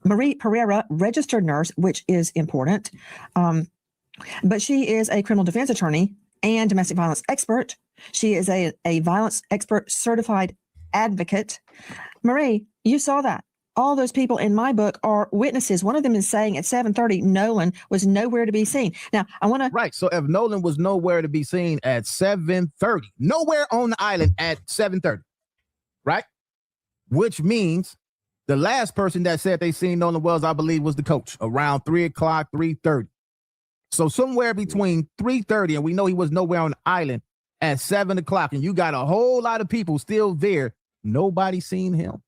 Marie Pereira, registered nurse, which is important, but she is a criminal defense attorney and domestic violence expert. She is a violence expert certified advocate. Marie, you saw that. All those people in my book are witnesses. One of them is saying at 7:30, Nolan was nowhere to be seen. Now, I want to... Right, so if Nolan was nowhere to be seen at 7:30, nowhere on the island at 7:30, right? Which means the last person that said they seen Nolan Wells, I believe, was the coach, around 3 o'clock, 3:30. So somewhere between 3:30, and we know he was nowhere on the island at 7 o'clock, and you got a whole lot of people still there. Nobody seen him.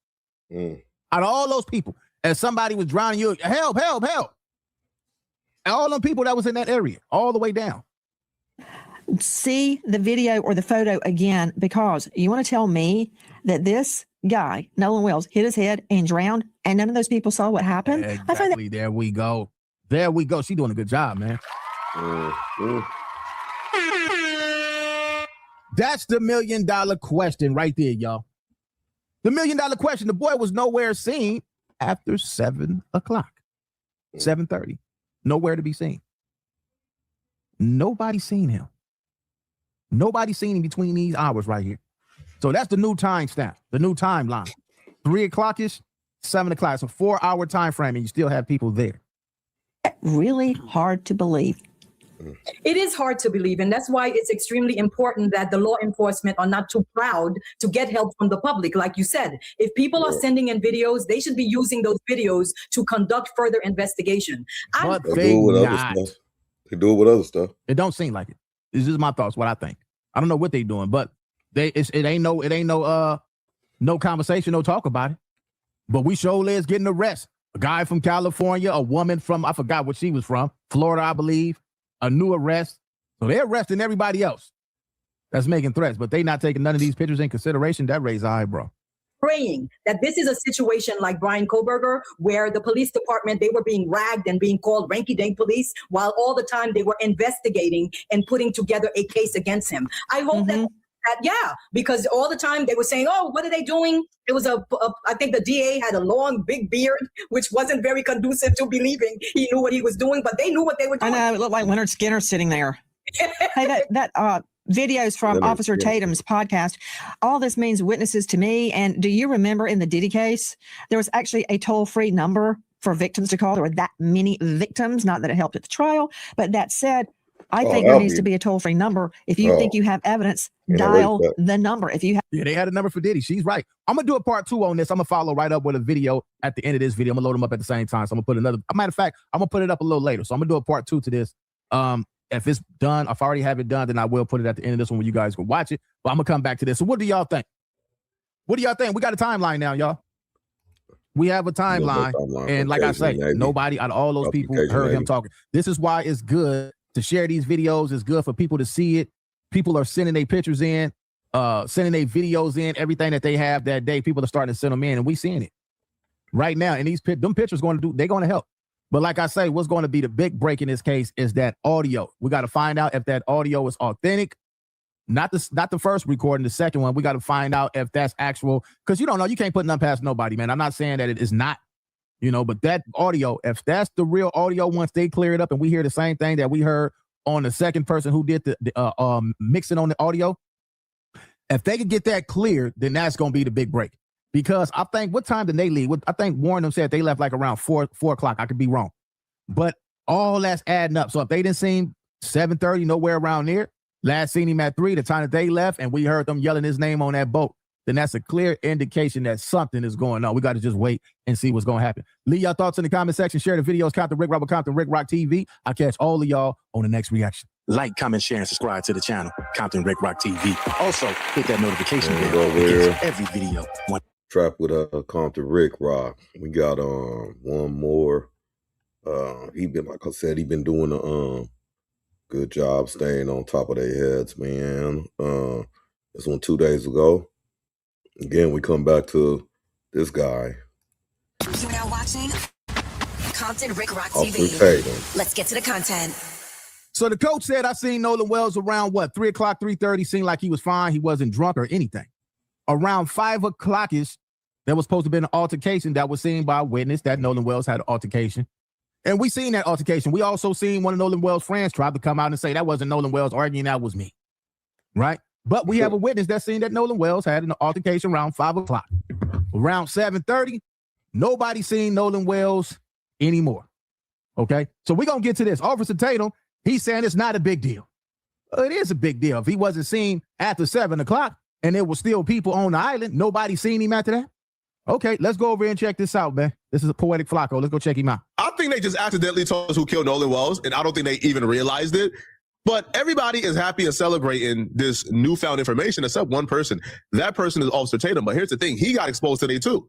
Out of all those people, as somebody was drowning, you help. And all them people that was in that area, all the way down. See the video or the photo again, because you want to tell me that this guy, Nolan Wells, hit his head and drowned, and none of those people saw what happened? Exactly. I find that... There we go. She's doing a good job, man. That's the $1 million question right there, y'all. The $1 million question. The boy was nowhere seen after 7 o'clock, 7:30. Nowhere to be seen. Nobody seen him. Nobody seen him between these hours right here. So that's the new time stamp, the new timeline. 3 o'clock-ish, 7 o'clock. It's a 4-hour time frame, and you still have people there. Really hard to believe. It is hard to believe, and that's why it's extremely important that the law enforcement are not too proud to get help from the public. Like you said, if people are sending in videos, they should be using those videos to conduct further investigation. But they not. They do it with other stuff. It don't seem like it. This is my thoughts, what I think. I don't know what they doing, but it ain't no conversation, no talk about it. But we surely is getting arrested. A guy from California, a woman from, I forgot what she was from, Florida, I believe. A new arrest. So they're arresting everybody else that's making threats, but they not taking none of these pictures in consideration. That raised an eyebrow. Praying that this is a situation like Brian Koberger, where the police department, they were being ragged and being called ranky-dank police, while all the time they were investigating and putting together a case against him. I hope that Yeah, because all the time they were saying, "Oh, what are they doing?" It was I think the DA had a long, big beard, which wasn't very conducive to believing he knew what he was doing. But they knew what they were doing. I know, it looked like Leonard Skinner sitting there. Hey, that videos from Officer Tatum's podcast. All this means witnesses to me. And do you remember in the Diddy case, there was actually a toll-free number for victims to call? There were that many victims. Not that it helped at the trial, but that said, I think there needs to be a toll-free number. If you think you have evidence, dial the number. If you have, yeah, they had a number for Diddy. She's right. I'm gonna do a part 2 on this. I'm gonna follow right up with a video at the end of this video. I'm gonna load them up at the same time. So I'm gonna put another. Matter of fact, I'm gonna put it up a little later. So I'm gonna do a part 2 to this. If it's done, if I already have it done, then I will put it at the end of this one where you guys can watch it. But I'm gonna come back to this. So what do y'all think? What do y'all think? We got a timeline now, y'all. We have a timeline, and like I say, nobody out of all those people heard him talking. This is why it's good to share these videos. It's good for people to see it. People are sending their pictures in, sending their videos in, everything that they have that day. People are starting to send them in, and we seeing it right now. And them pictures they're going to help. But like I say, what's going to be the big break in this case is that audio. We got to find out if that audio is authentic. Not the first recording, the second one. We got to find out if that's actual, because you don't know. You can't put nothing past nobody, man. I'm not saying that it is not, but that audio, if that's the real audio, once they clear it up and we hear the same thing that we heard on the second person who did the mixing on the audio, if they could get that cleared, then that's going to be the big break. Because I think, what time did they leave? I think Warren them said they left like around 4 o'clock. I could be wrong. But all that's adding up. So if they didn't see him 7:30, nowhere around there, last seen him at 3, the time that they left, and we heard them yelling his name on that boat, then that's a clear indication that something is going on. We got to just wait and see what's going to happen. Leave your thoughts in the comment section. Share the videos. Compton Ricc Roc with Compton Ricc Roc TV. I'll catch all of y'all on the next reaction. Like, comment, share, and subscribe to the channel, Compton Ricc Roc TV. Also, hit that notification bell to get every video. Trap with Compton Ricc Roc. We got one more. He been, like I said, he been doing a good job staying on top of their heads, man. This one 2 days ago. Again, we come back to this guy. You're now watching Compton Ricc Roc TV. Let's get to the content. So the coach said, I seen Nolan Wells around 3 o'clock, 3:30. Seemed like he was fine. He wasn't drunk or anything. Around 5 o'clock-ish, there was supposed to be an altercation that was seen by a witness that Nolan Wells had an altercation. And we seen that altercation. We also seen one of Nolan Wells' friends try to come out and say that wasn't Nolan Wells arguing, that was me. Right? But we have a witness that seen that Nolan Wells had an altercation around 5 o'clock. Around 7:30, nobody seen Nolan Wells anymore. Okay? So we're going to get to this. Officer Tatum, he's saying it's not a big deal. It is a big deal. If he wasn't seen after 7 o'clock and there were still people on the island, nobody seen him after that? Okay, let's go over and check this out, man. This is a Poetic Flakko. Let's go check him out. I think they just accidentally told us who killed Nolan Wells, and I don't think they even realized it. But everybody is happy and celebrating this newfound information except one person. That person is Officer Tatum. But here's the thing. He got exposed today, too.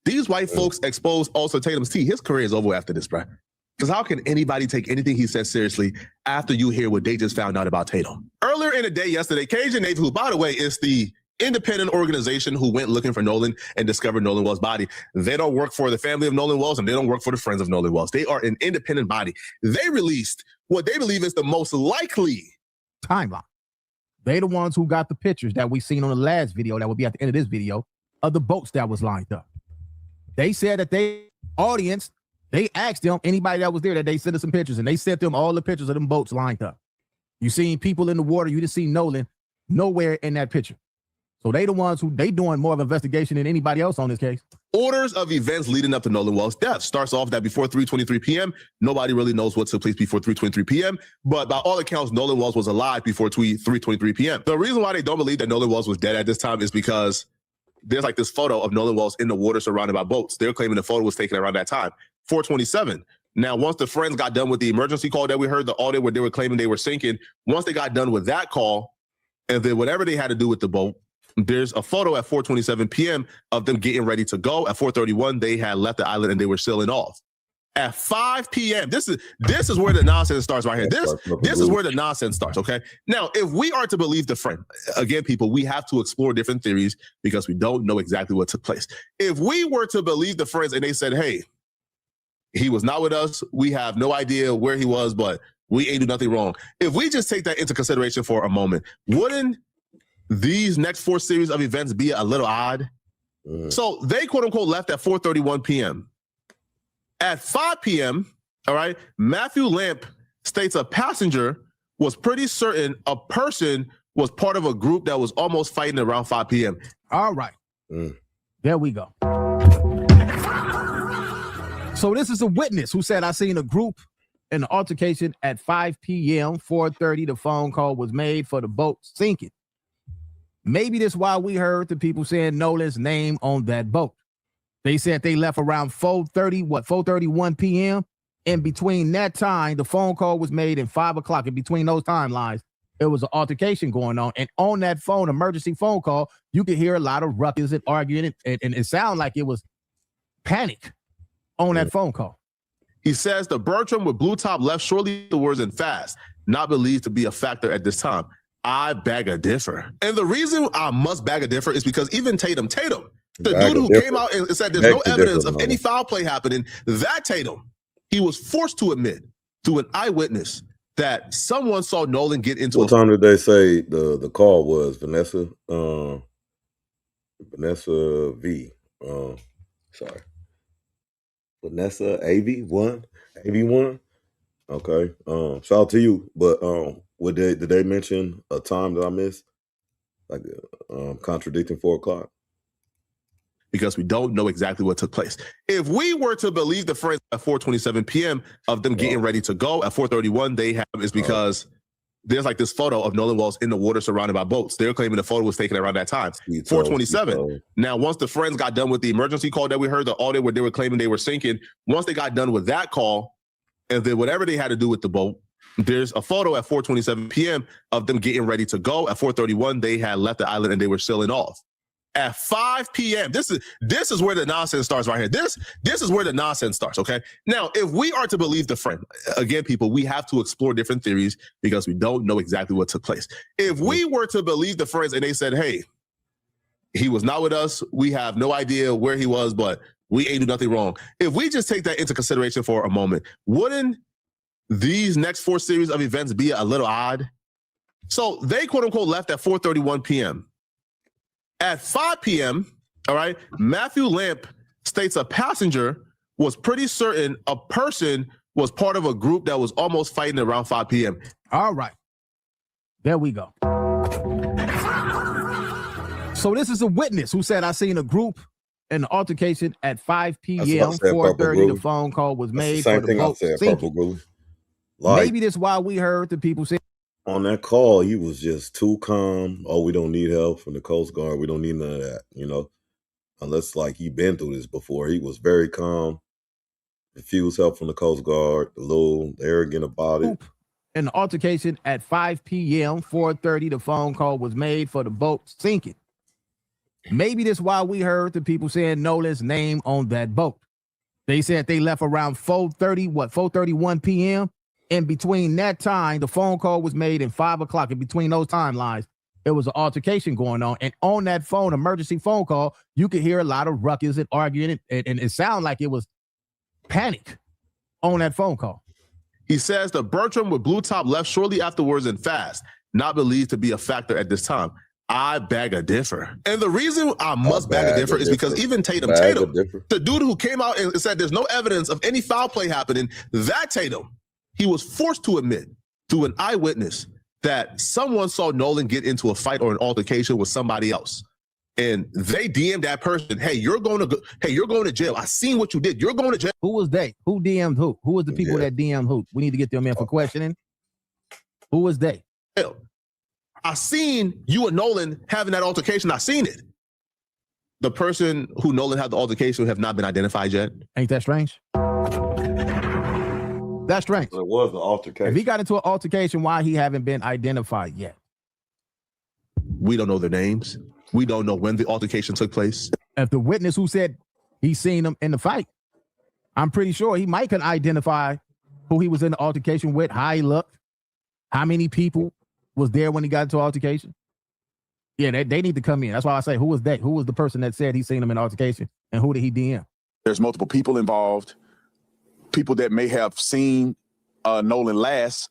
These white folks exposed Officer Tatum's tea. His career is over after this, bro. Because how can anybody take anything he says seriously after you hear what they just found out about Tatum? Earlier in the day yesterday, Cajun Navy, who, by the way, is the independent organization who went looking for Nolan and discovered Nolan Wells' body. They don't work for the family of Nolan Wells, and they don't work for the friends of Nolan Wells. They are an independent body. They released what they believe is the most likely timeline. They the ones who got the pictures that we seen on the last video that will be at the end of this video of the boats that was lined up. They said that they asked them, anybody that was there, that they sent us some pictures, and they sent them all the pictures of them boats lined up. You seen people in the water. You didn't see Nolan nowhere in that picture. So they the ones they doing more of an investigation than anybody else on this case. Orders of events leading up to Nolan Wells' death starts off that before 3:23 p.m., nobody really knows what took place before 3:23 p.m., but by all accounts, Nolan Wells was alive before 3:23 p.m. The reason why they don't believe that Nolan Wells was dead at this time is because there's like this photo of Nolan Wells in the water surrounded by boats. They're claiming the photo was taken around that time, 4:27. Now, once the friends got done with the emergency call that we heard, the audio where they were claiming they were sinking, once they got done with that call, and then whatever they had to do with the boat, there's a photo at 4:27 p.m. of them getting ready to go. At 4:31, they had left the island and they were sailing off. At 5 p.m., this is where the nonsense starts right here. This is where the nonsense starts, okay? Now, if we are to believe the friend, again, people, we have to explore different theories because we don't know exactly what took place. If we were to believe the friends and they said, hey, he was not with us, we have no idea where he was, but we ain't do nothing wrong. If we just take that into consideration for a moment, wouldn't these next 4 series of events be a little odd? So they quote unquote left at 4:31 p.m. At 5 p.m., all right, Matthew Lamp states a passenger was pretty certain a person was part of a group that was almost fighting around 5 p.m. All right. There we go. So this is a witness who said, I seen a group in an altercation at 5 p.m., 4:30. The phone call was made for the boat sinking. Maybe that's why we heard the people saying Nolan's name on that boat. They said they left around 4:31 p.m. In between that time, the phone call was made and 5 o'clock. In between those timelines, there was an altercation going on. And on that phone, emergency phone call, you could hear a lot of ruckus and arguing. And it sounded like it was panic on that phone call. He says the Bertram with blue top left shortly afterwards and fast, not believed to be a factor at this time. I beg a differ. And the reason I must beg a differ is because even Tatum, the dude who came out and said there's no evidence of any foul play happening, that Tatum, he was forced to admit to an eyewitness that someone saw Nolan get into What time did they say the call was? Vanessa V. Sorry. Vanessa AV1? Okay. Shout out to you. But did they mention a time that I missed? Like contradicting 4 o'clock? Because we don't know exactly what took place. If we were to believe the friends at 4:27 p.m. of them getting ready to go, at 4:31 they have is because there's like this photo of Nolan Wells in the water surrounded by boats. They're claiming the photo was taken around that time. 4:27. Now, once the friends got done with the emergency call that we heard, the audio where they were claiming they were sinking, once they got done with that call, and then whatever they had to do with the boat, there's a photo at 4:27 p.m. of them getting ready to go. At 4:31, they had left the island and they were sailing off. At 5 p.m., this is where the nonsense starts right here. This is where the nonsense starts, okay? Now, if we are to believe the friend, again, people, we have to explore different theories because we don't know exactly what took place. If we were to believe the friends and they said, hey, he was not with us, we have no idea where he was, but we ain't do nothing wrong. If we just take that into consideration for a moment, wouldn't these next 4 series of events be a little odd? So they, quote unquote, left at 4:31 p.m. At 5 p.m., all right, Matthew Lamp states a passenger was pretty certain a person was part of a group that was almost fighting around 5 p.m. All right. There we go. So this is a witness who said, I seen a group in an altercation at 5 p.m., 4:30. The phone call was made for the boat sinking. Maybe that's why we heard the people say, on that call, he was just too calm. Oh, we don't need help from the Coast Guard. We don't need none of that, unless like he been through this before. He was very calm, refused help from the Coast Guard, a little arrogant about it. An altercation at 5 p.m., 4:30. The phone call was made for the boat sinking. Maybe that's why we heard the people saying Nolan's name on that boat. They said they left around 4:31 p.m. In between that time, the phone call was made and 5 o'clock. In between those timelines, there was an altercation going on. And on that phone, emergency phone call, you could hear a lot of ruckus and arguing. And it sounded like it was panic on that phone call. He says the Bertram with blue top left shortly afterwards and fast, not believed to be a factor at this time. I beg a differ. And the reason I must beg a differ is because even Tatum, the dude who came out and said there's no evidence of any foul play happening, that Tatum, he was forced to admit to an eyewitness that someone saw Nolan get into a fight or an altercation with somebody else. And they DM'd that person, hey, you're going to jail. I seen what you did. You're going to jail. Who was they? Who DM'd who? Who was the people that DM'd who? We need to get them in for questioning. Who was they? I seen you and Nolan having that altercation. I seen it. The person who Nolan had the altercation have not been identified yet. Ain't that strange? That's strange. It was an altercation. If he got into an altercation, why he haven't been identified yet? We don't know their names. We don't know when the altercation took place. If the witness who said he seen him in the fight, I'm pretty sure he might can identify who he was in the altercation with, how he looked, how many people was there when he got into an altercation. Yeah, they need to come in. That's why I say, who was that? Who was the person that said he seen him in an altercation, and who did he DM? There's multiple people involved. People that may have seen Nolan last,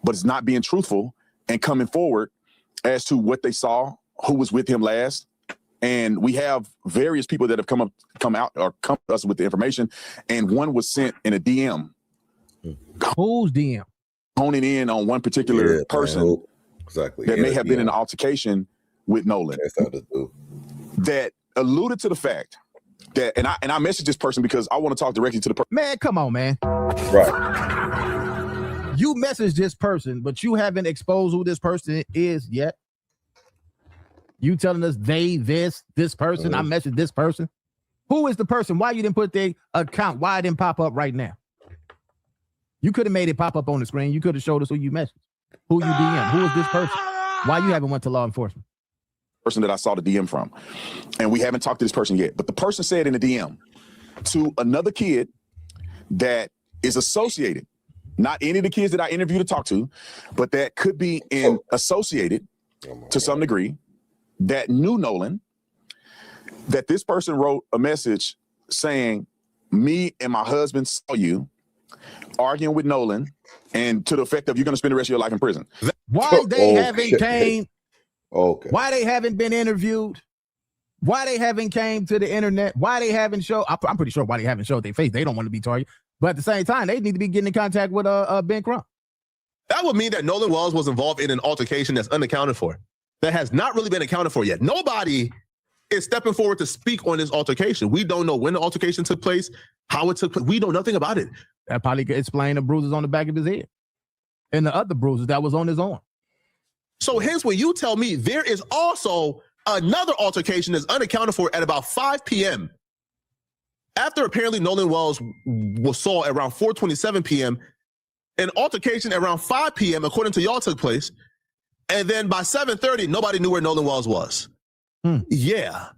but it's not being truthful and coming forward as to what they saw who was with him last. And we have various people that have come out or come to us with the information. And one was sent in a DM. Who's DM? Honing in on one particular person that may have been in an altercation with Nolan. That alluded to the fact that, and I messaged this person because I want to talk directly to the person. Man, come on, man. Right. You messaged this person, but you haven't exposed who this person is yet. You telling us this person, I messaged this person. Who is the person? Why you didn't put their account? Why it didn't pop up right now? You could have made it pop up on the screen. You could have showed us who you messaged, who you DM. Who is this person? Why you haven't went to law enforcement? Person that I saw the DM from. And we haven't talked to this person yet. But the person said in the DM to another kid that is associated, not any of the kids that I interviewed to talk to, but that could be associated to some degree, that knew Nolan, that this person wrote a message saying, me and my husband saw you arguing with Nolan, and to the effect of you're going to spend the rest of your life in prison. Why they haven't came? Why they haven't been interviewed? Why they haven't came to the internet? Why they haven't showed? I'm pretty sure why they haven't showed their face. They don't want to be targeted, but at the same time, they need to be getting in contact with Ben Crump. That would mean that Nolan Wells was involved in an altercation that's unaccounted for. That has not really been accounted for yet. Nobody is stepping forward to speak on this altercation. We don't know when the altercation took place, how it took place. We know nothing about it. That probably could explain the bruises on the back of his head and the other bruises that was on his arm. So hence when you tell me there is also another altercation that's unaccounted for at about 5 p.m. After apparently Nolan Wells was saw around 4:27 p.m., an altercation around 5 p.m., according to y'all, took place. And then by 7:30, nobody knew where Nolan Wells was. Yeah,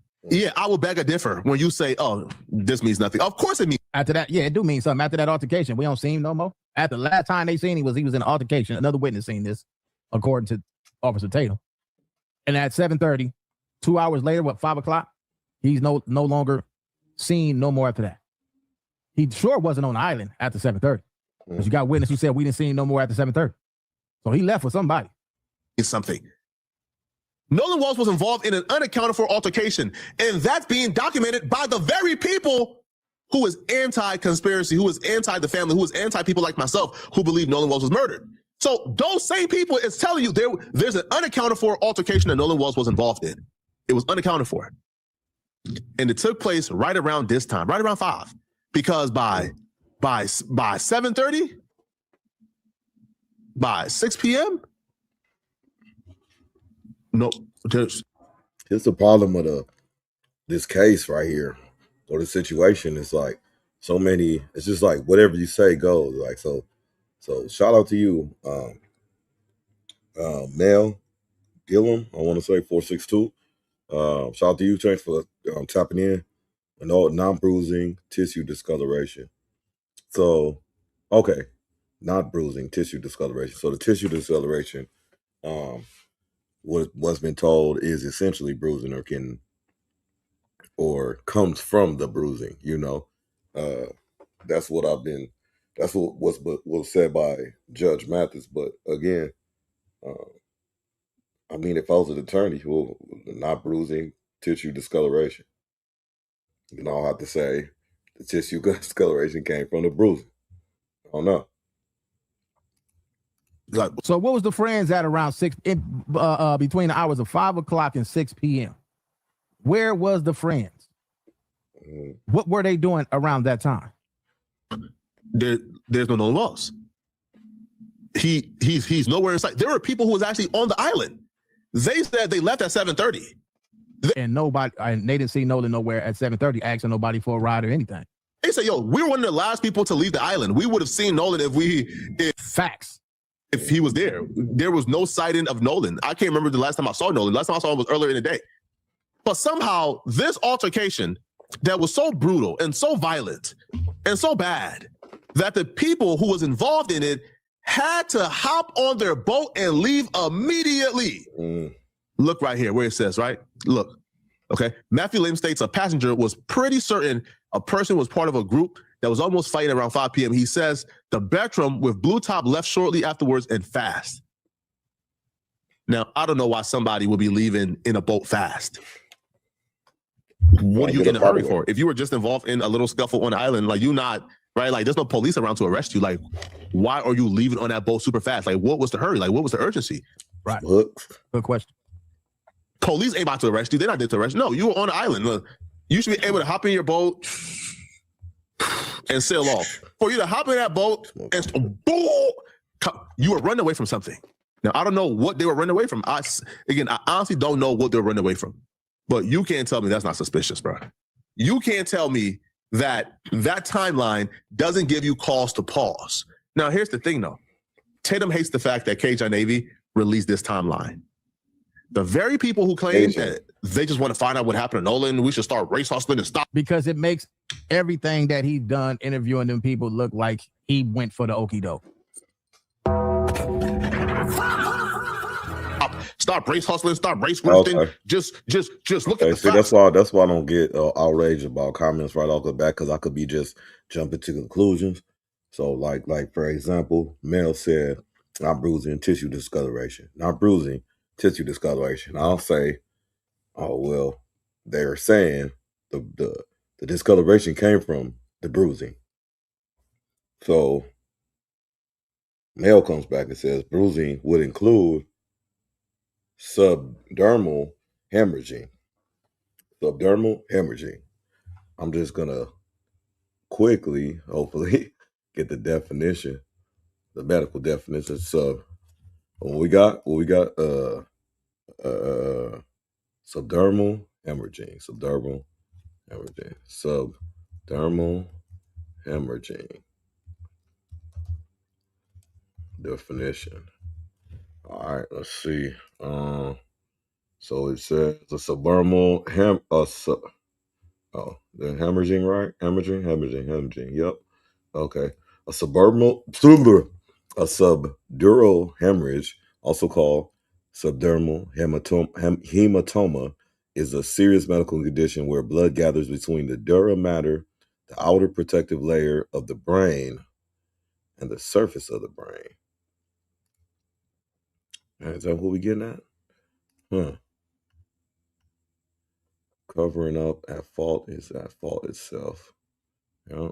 I will beg a differ when you say, oh, this means nothing. Of course it means. After that, yeah, it do mean something. After that altercation, we don't see him no more. After the last time they seen him he was in an altercation. Another witness seen this, according to Officer Tatum. And at 7:30, 2 hours later, 5 o'clock, he's no longer seen no more after that. He sure wasn't on the island after 7:30. Because you got witness who said we didn't see him no more after 7:30. So he left with somebody. Is something. Nolan Wells was involved in an unaccounted for altercation, and that's being documented by the very people who is anti-conspiracy, who is anti the family, who is anti-people like myself who believe Nolan Wells was murdered. So those same people is telling you there's an unaccounted for altercation that Nolan Wells was involved in. It was unaccounted for. And it took place right around this time, right around 5, because by 7:30, by 6 p.m., no, here's the problem of this case right here, or the situation. It's like so many. It's just like whatever you say goes. Like so shout out to you, Mel Gillum. I want to say 462. Shout out to you, thanks for tapping in. And all non-bruising tissue discoloration. So, okay, not bruising, tissue discoloration. So the tissue discoloration, what's been told is essentially bruising or comes from the bruising. That's what was said by Judge Mathis. But again, I mean, if I was an attorney, who not bruising, tissue discoloration, then I'll have to say the tissue discoloration came from the bruising. I don't know. So what was the friends at around 6 between the hours of 5 o'clock and 6 p.m.? Where was the friends? What were they doing around that time? There's no Nolan Wells. He's nowhere in sight. There were people who was actually on the island. They said they left at 7:30. And they didn't see Nolan nowhere at 7:30 asking nobody for a ride or anything. They said, yo, we were one of the last people to leave the island. We would have seen Nolan Facts. If he was there. There was no sighting of Nolan. I can't remember the last time I saw Nolan. Last time I saw him was earlier in the day. But somehow this altercation that was so brutal and so violent and so bad that the people who was involved in it had to hop on their boat and leave immediately. Look right here where it says, right? Look, okay. Matthew Lim states a passenger was pretty certain a person was part of a group that was almost fighting around 5 p.m. He says the Bertram with blue top left shortly afterwards and fast. Now, I don't know why somebody would be leaving in a boat fast. What are you in a hurry for? If you were just involved in a little scuffle on the island, like you not, right? Like there's no police around to arrest you. Like, why are you leaving on that boat super fast? Like, what was the hurry? Like, what was the urgency? Right. Good question. Police ain't about to arrest you. They're not there to arrest you. No, you were on the island. Look, you should be able to hop in your boat and sail off. For you to hop in that boat and boom, you were running away from something. Now, I don't know what they were running away from. I honestly don't know what they were running away from. But you can't tell me that's not suspicious, bro. You can't tell me that timeline doesn't give you cause to pause. Now, here's the thing, though. Tatum hates the fact that Cajun Navy released this timeline. The very people who claim that they just want to find out what happened to Nolan, we should start race hustling and stop. Because it makes everything that he's done interviewing them people look like he went for the okie doke. Stop race hustling, stop race grifting. Okay. Just look at the see, facts. That's why I don't get outraged about comments right off the bat, because I could be just jumping to conclusions. So like for example, Mel said, not bruising, tissue discoloration. Not bruising, tissue discoloration. I'll say, oh, well, they're saying the discoloration came from the bruising. So Mel comes back and says bruising would include subdermal hemorrhaging. Subdermal hemorrhaging. I'm just gonna quickly, hopefully, get the definition, the medical definition. So what we got subdermal hemorrhaging. Subdermal hemorrhaging. Definition. All right, let's see. So it says a subdermal the hemorrhaging, right? Hemorrhaging. Yep. Okay. A subdural hemorrhage, also called subdermal hematoma, is a serious medical condition where blood gathers between the dura mater, the outer protective layer of the brain, and the surface of the brain. Is that what we getting at? Covering up at fault is at fault itself. Yep.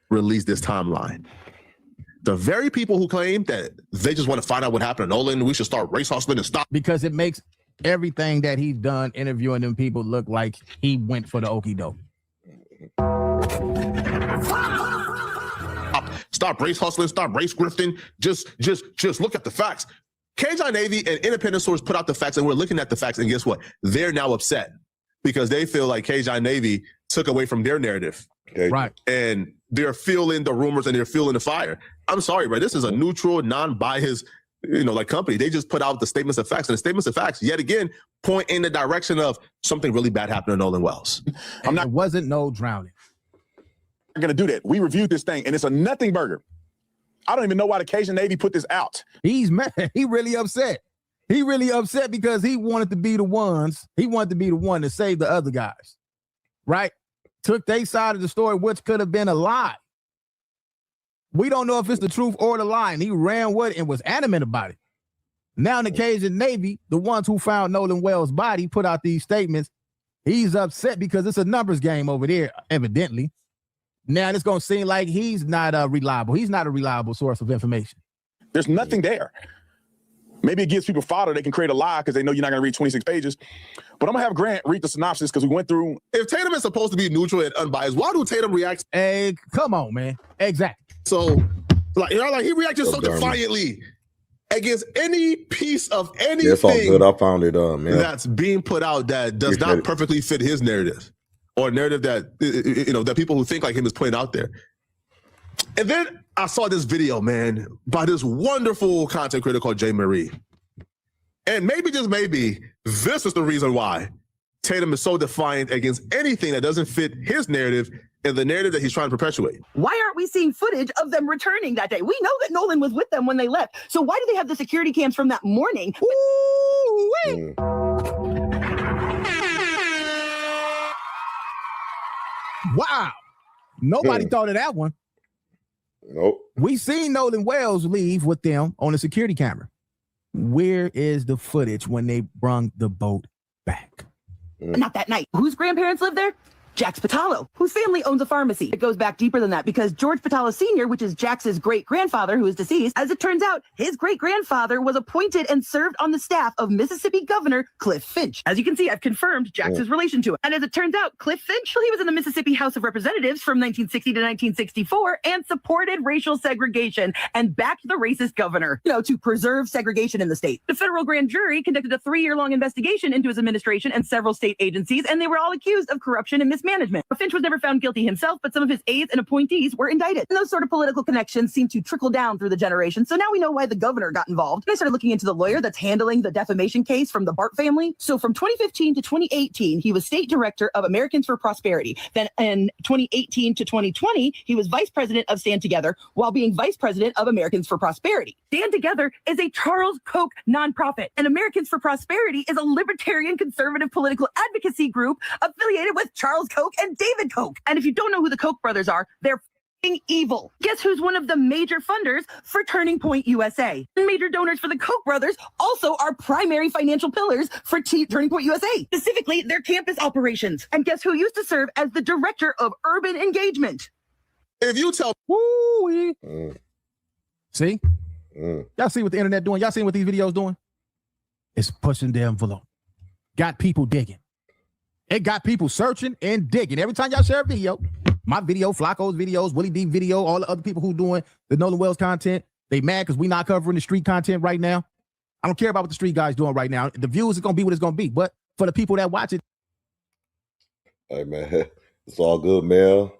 Release this timeline. The very people who claim that they just want to find out what happened to Nolan, we should start race hustling and stop. Because it makes everything that he's done interviewing them people look like he went for the okie doke. Stop race hustling, stop race grifting. Just look at the facts. Cajun Navy and independent source put out the facts, and we're looking at the facts, and guess what? They're now upset because they feel like Cajun Navy took away from their narrative. Okay. Right. And they're fueling the rumors and they're fueling the fire. I'm sorry, bro. This is a neutral, non-biased, company. They just put out the statements of facts, and the statements of facts, yet again, point in the direction of something really bad happened to Nolan Wells. There wasn't no drowning. I'm going to do that. We reviewed this thing, and it's a nothing burger. I don't even know why the Cajun Navy put this out. He's mad. He really upset. He really upset because he wanted to be the one to save the other guys, right? Took their side of the story, which could have been a lie. We don't know if it's the truth or the lie, and he ran with it and was adamant about it. Now in the Cajun Navy, the ones who found Nolan Wells' body put out these statements. He's upset because it's a numbers game over there, evidently. Now it's going to seem like he's not reliable. He's not a reliable source of information. There's nothing there. Maybe it gives people fodder. They can create a lie because they know you're not going to read 26 pages. But I'm going to have Grant read the synopsis because we went through. If Tatum is supposed to be neutral and unbiased, why do Tatum react? Hey, come on, man. Exactly. So, he reacted so defiantly against any piece of anything. That's all good. I found it, man. That's being put out that does not perfectly fit his narrative. Or a narrative that, that people who think like him is putting out there. And then I saw this video, man, by this wonderful content creator called Jay Marie. And maybe, just maybe, this is the reason why Tatum is so defiant against anything that doesn't fit his narrative and the narrative that he's trying to perpetuate. Why aren't we seeing footage of them returning that day? We know that Nolan was with them when they left. So why do they have the security cams from that morning? Ooh-wee. Wow. Nobody thought of that one. Nope. We seen Nolan Wells leave with them on a security camera. Where is the footage when they brung the boat back? Not that night. Whose grandparents lived there? Jax Patalo, whose family owns a pharmacy. It goes back deeper than that because George Patalo Sr., which is Jax's great-grandfather, who is deceased, as it turns out, his great-grandfather was appointed and served on the staff of Mississippi Governor Cliff Finch. As you can see, I've confirmed Jax's relation to him. And as it turns out, Cliff Finch, he was in the Mississippi House of Representatives from 1960 to 1964 and supported racial segregation and backed the racist governor, to preserve segregation in the state. The federal grand jury conducted a 3-year-long investigation into his administration and several state agencies, and they were all accused of corruption and mismanagement. Finch was never found guilty himself, but some of his aides and appointees were indicted. And those sort of political connections seem to trickle down through the generations. So now we know why the governor got involved. And I started looking into the lawyer that's handling the defamation case from the Bart family. So from 2015 to 2018, he was state director of Americans for Prosperity. Then in 2018 to 2020, he was vice president of Stand Together while being vice president of Americans for Prosperity. Stand Together is a Charles Koch nonprofit, and Americans for Prosperity is a libertarian conservative political advocacy group affiliated with Charles Koch and David Koch. And if you don't know who the Koch brothers are, they're evil. Guess who's one of the major funders for Turning Point USA? Major donors for the Koch brothers also are primary financial pillars for Turning Point USA, specifically their campus operations. And guess who used to serve as the director of urban engagement? If you tell See? Y'all see what the internet doing? Y'all see what these videos doing? It's pushing the envelope. Got people digging. It got people searching and digging. Every time y'all share a video, my video, Flakko's videos, Willie D video, all the other people who doing the Nolan Wells content, they mad because we not covering the street content right now. I don't care about what the street guys doing right now. The views is going to be what it's going to be. But for the people that watch it. Hey, man, it's all good, Mel.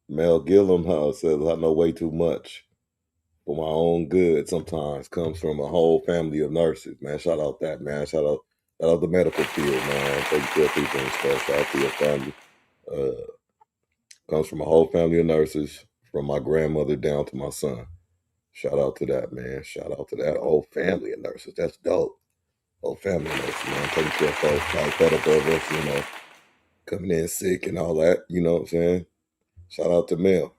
Mel Gillum says I know way too much. For my own good sometimes comes from a whole family of nurses, man. Shout out that, man. Shout out the medical field, man. Taking care of people and stuff. Shout out to your family. Comes from a whole family of nurses, from my grandmother down to my son. Shout out to that, man. Shout out to that whole family of nurses. That's dope. Whole family of nurses, man. Taking care of folks like fed up of us, coming in sick and all that. You know what I'm saying? Shout out to Mel.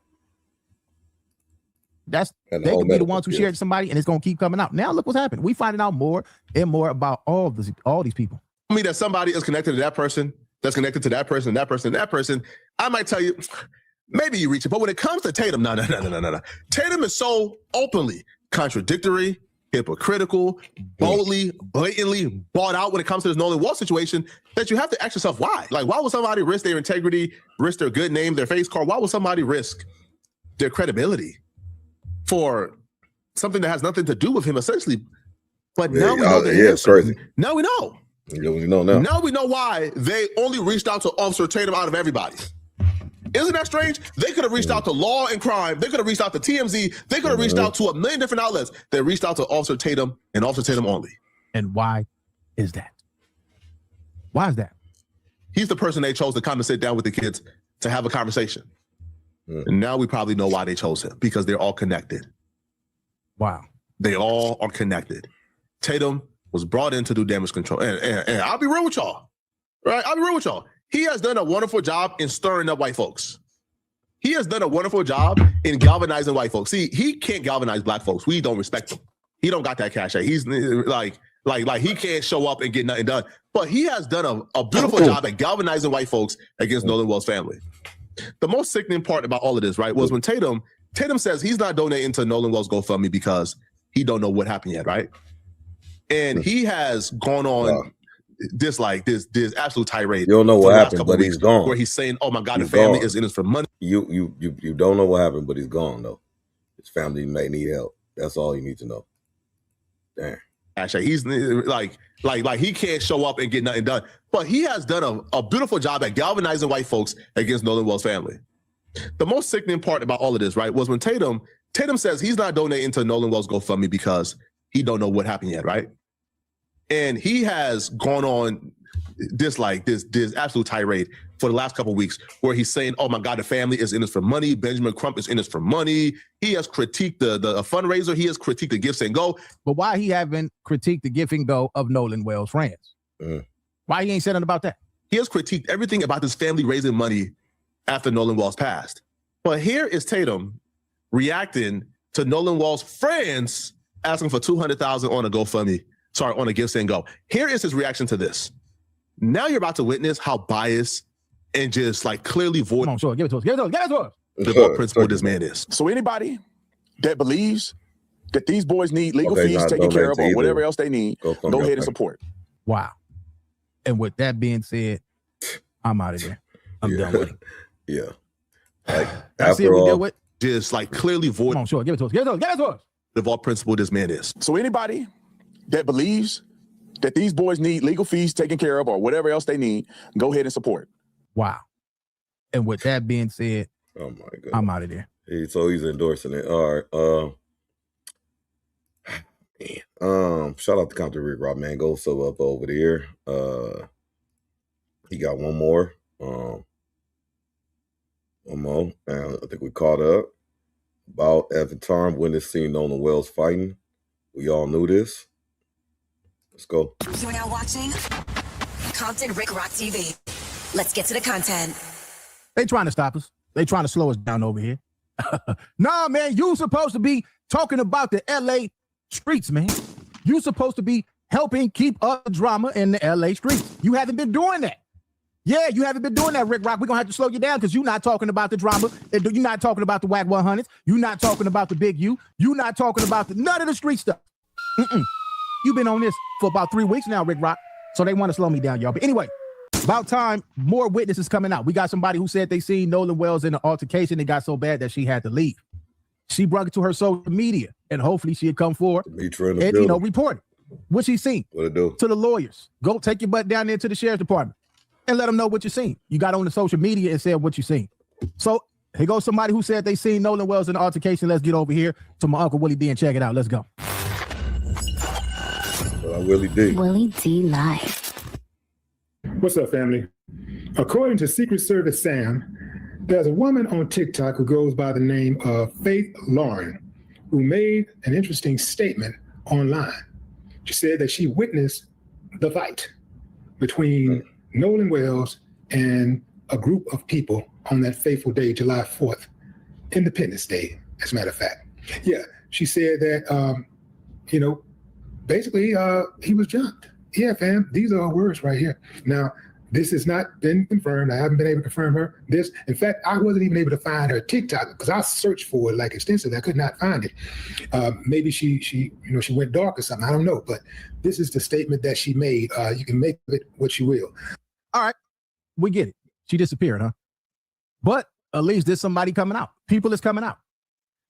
They could be the ones who shared somebody, and it's gonna keep coming out. Now look what's happened. We finding out more and more about all these people. I mean that somebody is connected to that person, that's connected to that person, that person, that person. I might tell you, maybe you reach it, but when it comes to Tatum, no. Tatum is so openly contradictory, hypocritical, boldly, blatantly bought out when it comes to this Nolan Wells situation that you have to ask yourself why. Like, why would somebody risk their integrity, risk their good name, their face card? Why would somebody risk their credibility for something that has nothing to do with him, essentially? But now we know it's crazy. Now we know. We know now. Now we know why they only reached out to Officer Tatum out of everybody. Isn't that strange? They could have reached out to Law and Crime. They could have reached out to TMZ. They could have reached out to a million different outlets. They reached out to Officer Tatum and Officer Tatum only. And why is that? Why is that? He's the person they chose to come and sit down with the kids to have a conversation. And now we probably know why they chose him, because they're all connected. Wow. They all are connected. Tatum was brought in to do damage control. And I'll be real with y'all, right? I'll be real with y'all. He has done a wonderful job in stirring up white folks. He has done a wonderful job in galvanizing white folks. See, he can't galvanize black folks. We don't respect him. He don't got that cachet. He's like he can't show up and get nothing done. But he has done a beautiful job at galvanizing white folks against Nolan Wells' family. The most sickening part about all of this, right, was when Tatum says he's not donating to Nolan Wells' GoFundMe because he don't know what happened yet, right? And he has gone on this absolute tirade. You don't know what happened, but he's gone. Where he's saying, "Oh my God, the family is in this for money." You don't know what happened, but he's gone though. His family may need help. That's all you need to know. Damn. Actually, he's like he can't show up and get nothing done. But he has done a beautiful job at galvanizing white folks against Nolan Wells' family. The most sickening part about all of this, right, was when Tatum says he's not donating to Nolan Wells' GoFundMe because he don't know what happened yet, right? And he has gone on this absolute tirade for the last couple of weeks where he's saying, "Oh my God, the family is in this for money. Benjamin Crump is in this for money." He has critiqued the fundraiser. He has critiqued the Gifts and Go. But why he haven't critiqued the Gift and Go of Nolan Wells' friends? Why he ain't said nothing about that? He has critiqued everything about this family raising money after Nolan Wells passed. But here is Tatum reacting to Nolan Wells' friends asking for $200,000 on a GoFundMe. Sorry, on a Give, Send, Go. Here is his reaction to this. Now you're about to witness how biased and just like clearly void. Come on, sure. Give it to us. Give it to us. Give it to us. The principle this man is. So anybody that believes that these boys need legal fees taken care of or whatever else they need, go ahead and support. Wow. And with that being said, I'm out of there. I'm done with it. Yeah. Like, that's it. We deal with. Just like clearly void. Come on, sure. Give it to us. Give it to us. Give it to us. The vault principle this man is. So anybody that believes that these boys need legal fees taken care of or whatever else they need, go ahead and support. Wow. And with that being said, oh my God, I'm out of there. So he's endorsing it. All right. Shout out to Compton Ricc Roc, man. Go sub up over there. He got one more. And I think we caught up. About at the time when this scene Nolan Wells fighting. We all knew this. Let's go. You're now watching Compton Ricc Roc TV. Let's get to the content. They trying to stop us. They trying to slow us down over here. Nah, man, you supposed to be talking about the LA streets, man. You supposed to be helping keep up the drama in the LA streets. You haven't been doing that. Yeah, you haven't been doing that, Rick Rock. We're going to have to slow you down because you're not talking about the drama. You're not talking about the WAC 100s. You're not talking about the Big U. You're not talking about none of the street stuff. You've been on this for about 3 weeks now, Rick Rock. So they want to slow me down, y'all. But anyway, about time, more witnesses coming out. We got somebody who said they seen Nolan Wells in an altercation. It got so bad that she had to leave. She brought it to her social media, and hopefully she'd come forward and, report it. What she seen? What it do? To the lawyers. Go take your butt down there to the sheriff's department and let them know what you seen. You got on the social media and said what you seen. So here goes somebody who said they seen Nolan Wells in an altercation. Let's get over here to my uncle Willie D and check it out. Let's go. Willie D. Willie D live. What's up, family? According to Secret Service Sam, there's a woman on TikTok who goes by the name of Faith Lauren, who made an interesting statement online. She said that she witnessed the fight between Nolan Wells and a group of people on that fateful day, July 4th, Independence Day, as a matter of fact. Yeah, she said that, basically he was jumped. Yeah, fam, these are our words right here. Now, this has not been confirmed. I haven't been able to confirm this. In fact, I wasn't even able to find her TikTok because I searched for it like extensively. I could not find it. Maybe she went dark or something. I don't know. But this is the statement that she made. You can make of it what you will. All right, we get it. She disappeared, huh? But at least there's somebody coming out. People is coming out.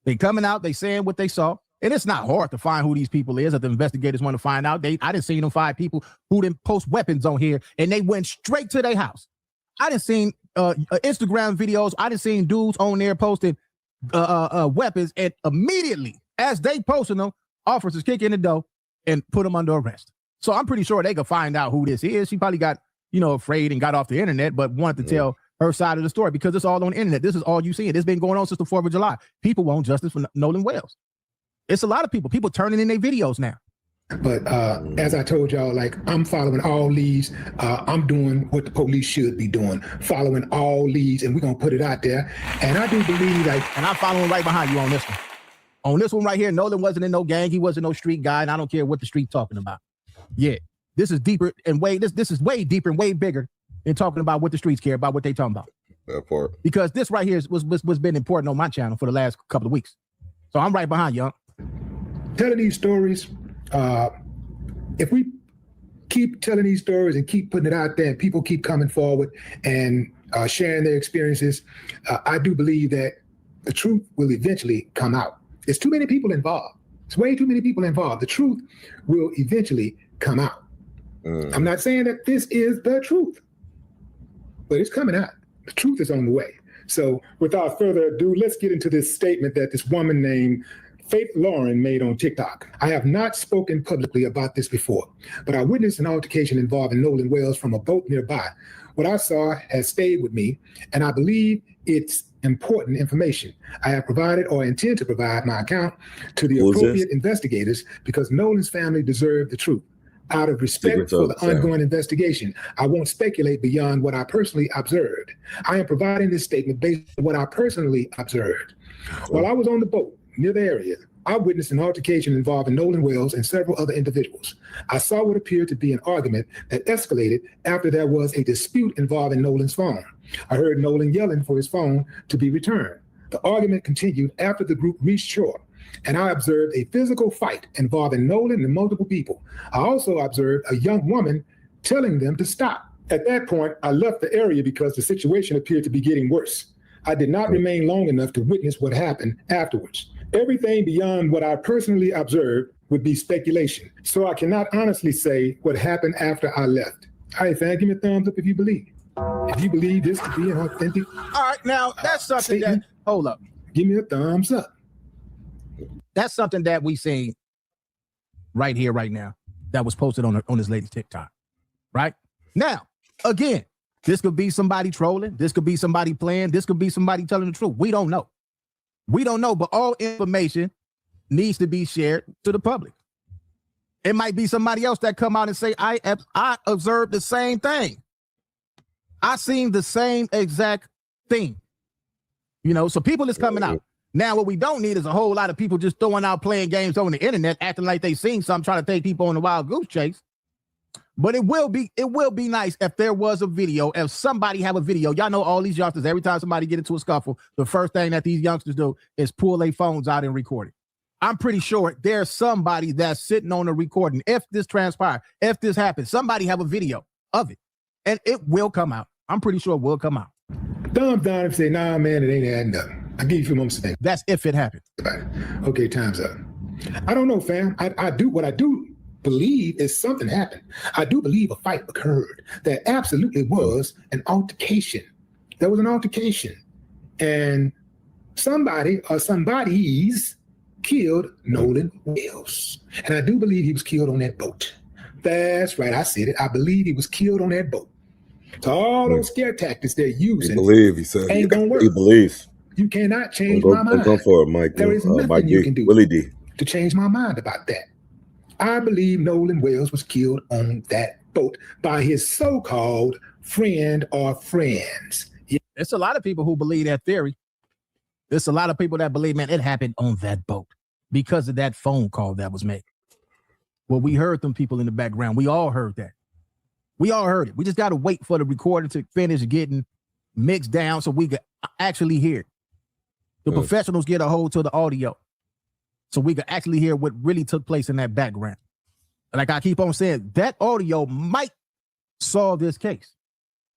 They coming out. They saying what they saw. And it's not hard to find who these people is that the investigators want to find out. I didn't see them 5 people who didn't post weapons on here and they went straight to their house. I didn't seen Instagram videos. I didn't seen dudes on there posting weapons, and immediately as they posting them, officers kick in the door and put them under arrest. So I'm pretty sure they could find out who this is. She probably got, afraid and got off the internet, but wanted to tell her side of the story because it's all on the internet. This is all you see. It's been going on since the 4th of July. People want justice for Nolan Wells. It's a lot of people turning in their videos now. But as I told y'all, I'm following all leads. I'm doing what the police should be doing, following all leads, and we're going to put it out there. And I do believe and I'm following right behind you on this one. On this one right here, Nolan wasn't in no gang. He wasn't no street guy, and I don't care what the street talking about. Yeah, this is deeper and this is way deeper and way bigger than talking about what the streets care about, what they talking about. That part. Because this right here was been important on my channel for the last couple of weeks. So I'm right behind you. Telling these stories, if we keep telling these stories and keep putting it out there and people keep coming forward and sharing their experiences, I do believe that the truth will eventually come out. There's too many people involved. It's way too many people involved. The truth will eventually come out. I'm not saying that this is the truth, but it's coming out. The truth is on the way. So without further ado, let's get into this statement that this woman named Faith Lauren made on TikTok. I have not spoken publicly about this before, but I witnessed an altercation involving Nolan Wells from a boat nearby. What I saw has stayed with me, and I believe it's important information. I have provided or intend to provide my account to the appropriate investigators because Nolan's family deserve the truth. Out of respect for the ongoing investigation, I won't speculate beyond what I personally observed. I am providing this statement based on what I personally observed. While I was on the boat, near the area, I witnessed an altercation involving Nolan Wells and several other individuals. I saw what appeared to be an argument that escalated after there was a dispute involving Nolan's phone. I heard Nolan yelling for his phone to be returned. The argument continued after the group reached shore, and I observed a physical fight involving Nolan and multiple people. I also observed a young woman telling them to stop. At that point, I left the area because the situation appeared to be getting worse. I did not remain long enough to witness what happened afterwards. Everything beyond what I personally observed would be speculation, so I cannot honestly say what happened after I left. All right, fam, give me a thumbs up if you believe. If you believe this to be an authentic. All right, now that's something that, hold up. Give me a thumbs up. That's something that we seen right here, right now, that was posted on this lady's TikTok, right? Now, again, this could be somebody trolling. This could be somebody playing. This could be somebody telling the truth. We don't know. We don't know, but all information needs to be shared to the public. It might be somebody else that come out and say, I observed the same thing. I seen the same exact thing. You know, so people is coming out. Now, what we don't need is a whole lot of people just throwing out playing games on the internet, acting like they seen something, trying to take people on a wild goose chase. But it will be nice if there was a video, if somebody have a video. Y'all know all these youngsters, every time somebody get into a scuffle, the first thing that these youngsters do is pull their phones out and record it. I'm pretty sure there's somebody that's sitting on a recording. If this transpires, if this happens, somebody have a video of it, and it will come out. I'm pretty sure it will come out. Thumbs down if you say, nah, man, it ain't adding up. I'll give you a few moments to think. That's if it happens. Okay, time's up. I don't know, fam. I do believe is something happened. I do believe a fight occurred. There absolutely was an altercation. There was an altercation. And somebody or somebodies killed Nolan Wells. And I do believe he was killed on that boat. That's right, I said it. I believe he was killed on that boat. So all those scare tactics they're using ain't gonna work. He believes. You cannot change my mind. Go for it, Mike. There is nothing you can do Willie D. to change my mind about that. I believe Nolan Wells was killed on that boat by his so-called friend or friends. There's a lot of people who believe that theory. There's a lot of people that believe, man, it happened on that boat because of that phone call that was made. Well, we heard them people in the background. We all heard that. We all heard it. We just got to wait for the recording to finish getting mixed down so we can actually hear it. The professionals get a hold to the audio so we can actually hear what really took place in that background. Like I keep on saying, that audio might solve this case.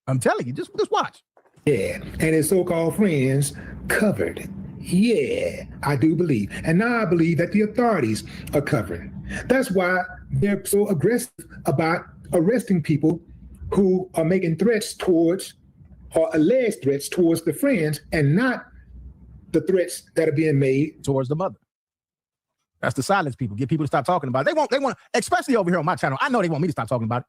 I'm telling you, just watch. Yeah, and his so-called friends covered. Yeah, I do believe. And now I believe that the authorities are covering. That's why they're so aggressive about arresting people who are making threats towards or alleged threats towards the friends and not the threats that are being made towards the mother. That's the silence people. Get people to stop talking about it. They want, especially over here on my channel. I know they want me to stop talking about it.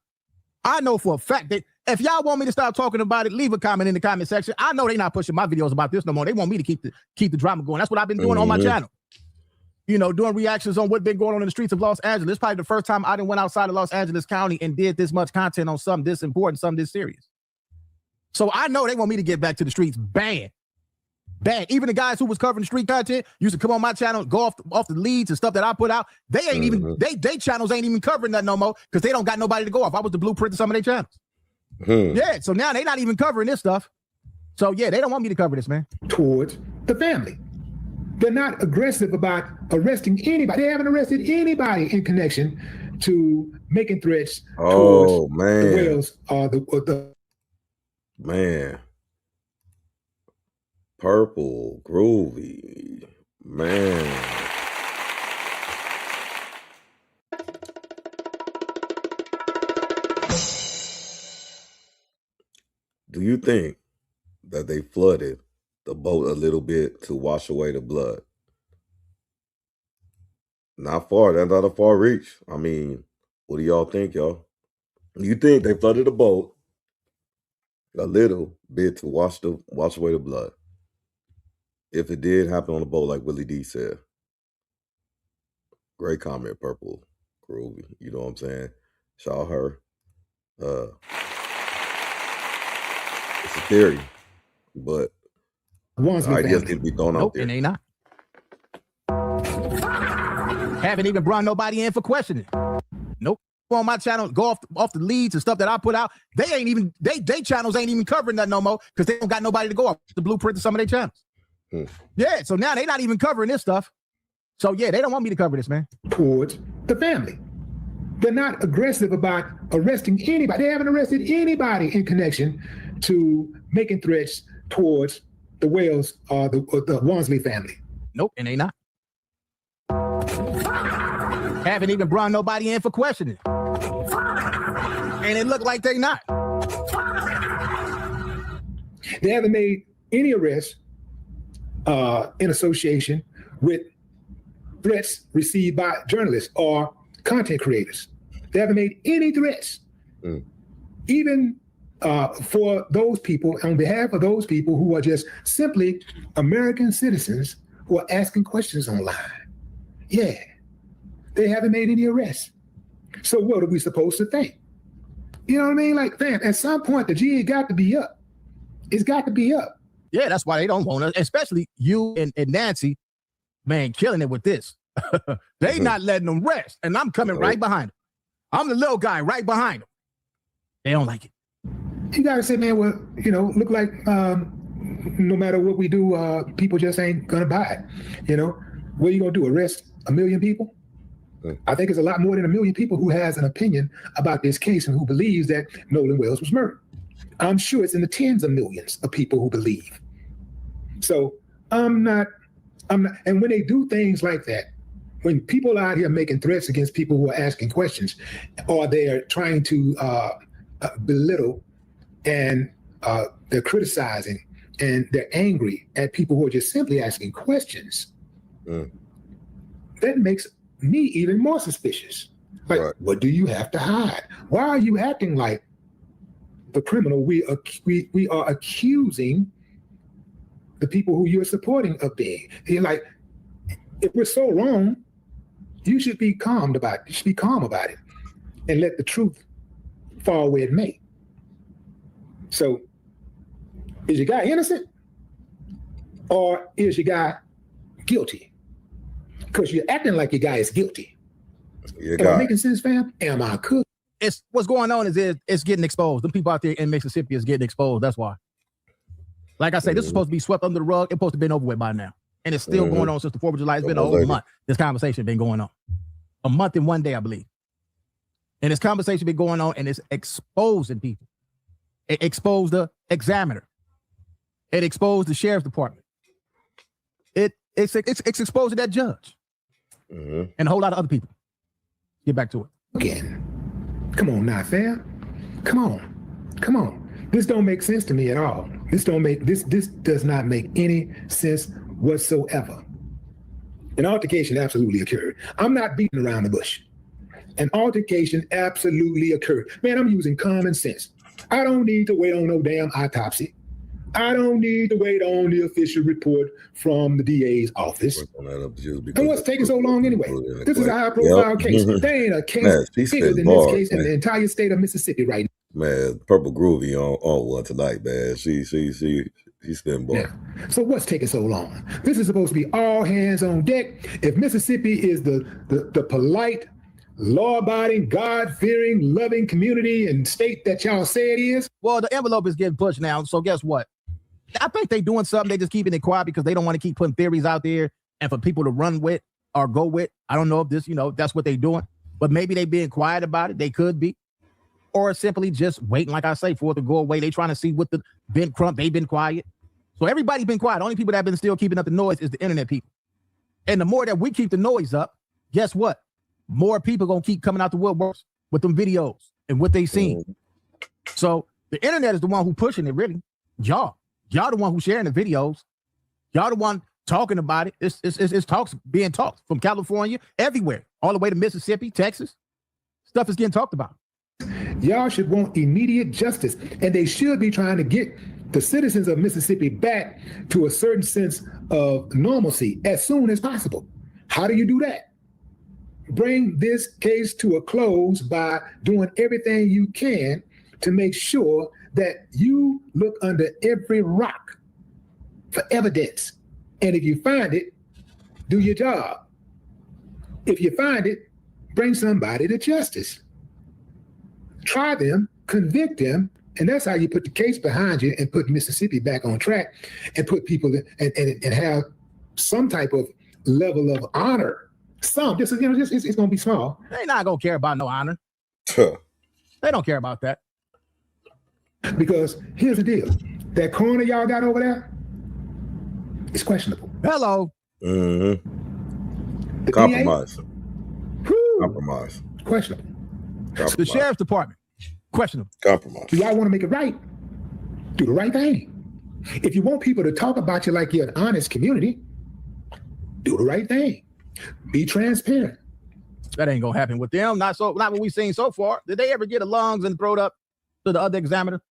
I know for a fact that if y'all want me to stop talking about it, leave a comment in the comment section. I know they're not pushing my videos about this no more. They want me to keep the drama going. That's what I've been doing on my channel. You know, doing reactions on what's been going on in the streets of Los Angeles. It's probably the first time I done went outside of Los Angeles County and did this much content on something this important, something this serious. So I know they want me to get back to the streets bad. Even the guys who was covering street content used to come on my channel, go off the leads and stuff that I put out. They ain't even, they channels ain't even covering that no more because they don't got nobody to go off. I was the blueprint of some of their channels. Yeah, so now they not even covering this stuff. So yeah, they don't want me to cover this, man. Towards the family. They're not aggressive about arresting anybody. They haven't arrested anybody in connection to making threats towards the Wells or the man. Purple, groovy, man. Do you think that they flooded the boat a little bit to wash away the blood? Not far. That's not a far reach. I mean, what do y'all think, y'all? You think they flooded the boat a little bit to wash away the blood? If it did happen on the boat, like Willie D said. Great comment, Purple Groovy. You know what I'm saying? Shout out her. It's a theory, but ideas need to be thrown out there. And they not. Haven't even brought nobody in for questioning. Nope. On my channel, go off the leads and stuff that I put out. They ain't even they channels ain't even covering that no more because they don't got nobody to go off the blueprint of some of their channels. Yeah, so now they not even covering this stuff. So yeah, they don't want me to cover this, man. Towards the family. They're not aggressive about arresting anybody. They haven't arrested anybody in connection to making threats towards the Wells or the Wansley family. Nope, and they not. Haven't even brought nobody in for questioning. And it looked like they not. They haven't made any arrests in association with threats received by journalists or content creators. They haven't made any threats. Even for those people, on behalf of those people who are just simply American citizens who are asking questions online. Yeah, they haven't made any arrests. So what are we supposed to think? You know what I mean? Like, fam, at some point, the G got to be up. It's got to be up. Yeah, that's why they don't want us, especially you and Nancy, man, killing it with this. They not letting them rest, and I'm coming right behind them. I'm the little guy right behind them. They don't like it. You got to say, man, well, you know, look like no matter what we do, people just ain't going to buy it. You know, what are you going to do, arrest 1 million people? I think it's a lot more than 1 million people who has an opinion about this case and who believes that Nolan Wells was murdered. I'm sure it's in the tens of millions of people who believe. So I'm not, and when they do things like that, when people are out here making threats against people who are asking questions, or they're trying to belittle and they're criticizing and they're angry at people who are just simply asking questions, that makes me even more suspicious. Like, what do you have to hide? Why are you acting like the criminal we are accusing the people who you're supporting of being? You're like, if we're so wrong, you should be calm about it. You should be calm about it and let the truth fall where it may. So, is your guy innocent or is your guy guilty? Because you're acting like your guy is guilty. Am I making sense, fam? Am I cooked? It's what's going on is it's getting exposed. The people out there in Mississippi is getting exposed. That's why. Like I say, this is supposed to be swept under the rug. It's supposed to have been over with by now. And it's still going on since the 4th of July. It's been a whole month. This conversation has been going on. A month and 1 day, I believe. And this conversation been going on and it's exposing people. It exposed the examiner. It exposed the sheriff's department. It's exposing that judge. And a whole lot of other people. Get back to it. Again. Come on now, fam. Come on. This don't make sense to me at all. This does not make any sense whatsoever. An altercation absolutely occurred. I'm not beating around the bush. An altercation absolutely occurred. Man, I'm using common sense. I don't need to wait on no damn autopsy. I don't need to wait on the official report from the DA's office. And what's taking so long anyway? This is a high-profile case. There ain't a case bigger than this case in the entire state of Mississippi right now. Man, Purple Groovy on one tonight, man. She spin ball. So what's taking so long? This is supposed to be all hands on deck. If Mississippi is the polite, law-abiding, God-fearing, loving community and state that y'all say it is, well, the envelope is getting pushed now. So guess what? I think they're doing something. They just keeping it quiet because they don't want to keep putting theories out there and for people to run with or go with. I don't know if this, that's what they're doing, but maybe they being quiet about it. They could be, or simply just waiting, like I say, for it to go away. They trying to see what Ben Crump, they've been quiet. So everybody's been quiet. The only people that have been still keeping up the noise is the internet people. And the more that we keep the noise up, guess what? More people going to keep coming out the woodworks with them videos and what they seen. So the internet is the one who pushing it, really. Y'all the one who sharing the videos. Y'all the one talking about it. It's talks being talked from California, everywhere, all the way to Mississippi, Texas. Stuff is getting talked about. Y'all should want immediate justice, and they should be trying to get the citizens of Mississippi back to a certain sense of normalcy as soon as possible. How do you do that? Bring this case to a close by doing everything you can to make sure that you look under every rock for evidence. And if you find it, do your job. If you find it, bring somebody to justice. Try them, convict them, and that's how you put the case behind you and put Mississippi back on track and put people and have some type of level of honor. It's going to be small. They're not going to care about no honor. They don't care about that. Because here's the deal. That corner y'all got over there, it's questionable. Hello. Mm-hmm. Compromise. Compromise. Questionable. Compromise. The sheriff's department. Questionable. Compromise. Do y'all want to make it right? Do the right thing. If you want people to talk about you like you're an honest community, do the right thing. Be transparent. That ain't gonna happen with them. Not what we've seen so far. Did they ever get a lungs and throw it up to the other examiner?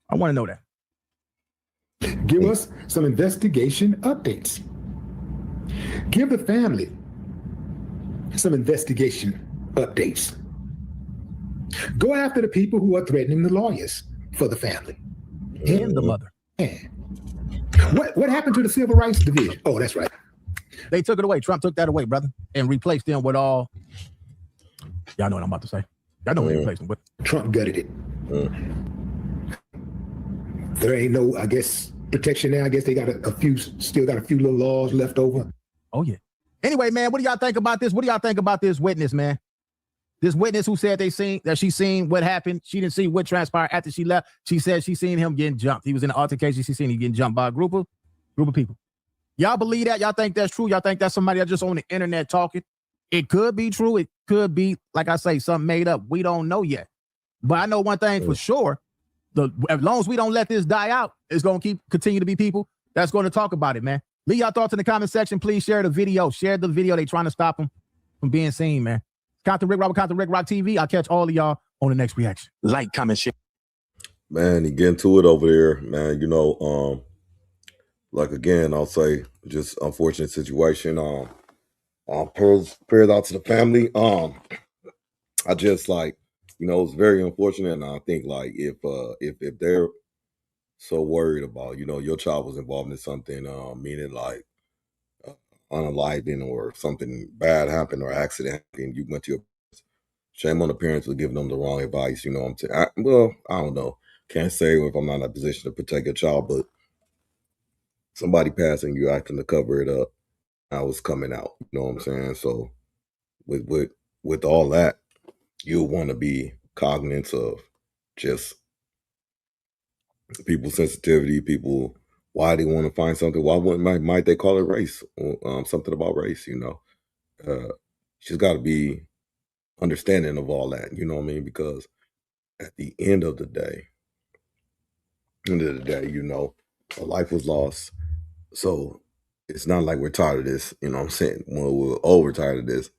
I want to know that. Give us some investigation updates. Give the family some investigation updates. Go after the people who are threatening the lawyers for the family. And the mother. What happened to the Civil Rights Division? Oh, that's right. They took it away. Trump took that away, brother, and replaced them with all. Y'all know what I'm about to say. Y'all know what they replaced them with. Trump gutted it. There ain't no, I guess, protection now. I guess they got still got a few little laws left over. Oh, yeah. Anyway, man, what do y'all think about this? What do y'all think about this witness, man? This witness who said she seen what happened. She didn't see what transpired after she left. She said she seen him getting jumped. He was in an altercation. She seen him getting jumped by a group of people. Y'all believe that? Y'all think that's true? Y'all think that's somebody that's just on the internet talking? It could be true. It could be, like I say, something made up. We don't know yet. But I know one thing for sure. As long as we don't let this die out, it's going to continue to be people that's going to talk about it, man. Leave your thoughts in the comment section. Please share the video. Share the video. They trying to stop him from being seen, man. Compton Ricc Roc, Compton Ricc Roc TV. I'll catch all of y'all on the next reaction. Like, comment, share. Man, he getting to it over there, man. You know, like again, I'll say just unfortunate situation. Prayers out to the family. I just like, you know, it's very unfortunate, and I think like if they're so worried about, you know, your child was involved in something, meaning like unaliving or something bad happened or accident happened, you went to your parents. Shame on the parents for giving them the wrong advice. You know what I'm saying? I don't know. Can't say if I'm not in a position to protect your child, but somebody passing you acting to cover it up, I was coming out. You know what I'm saying? So with all that, you'll want to be cognizant of just people's sensitivity, people, why they want to find something. Why might they call it race or something about race, you know? She's got to be understanding of all that, you know what I mean? Because at the end of the day, you know, a life was lost. So it's not like we're tired of this, you know what I'm saying? Well, we're over tired of this,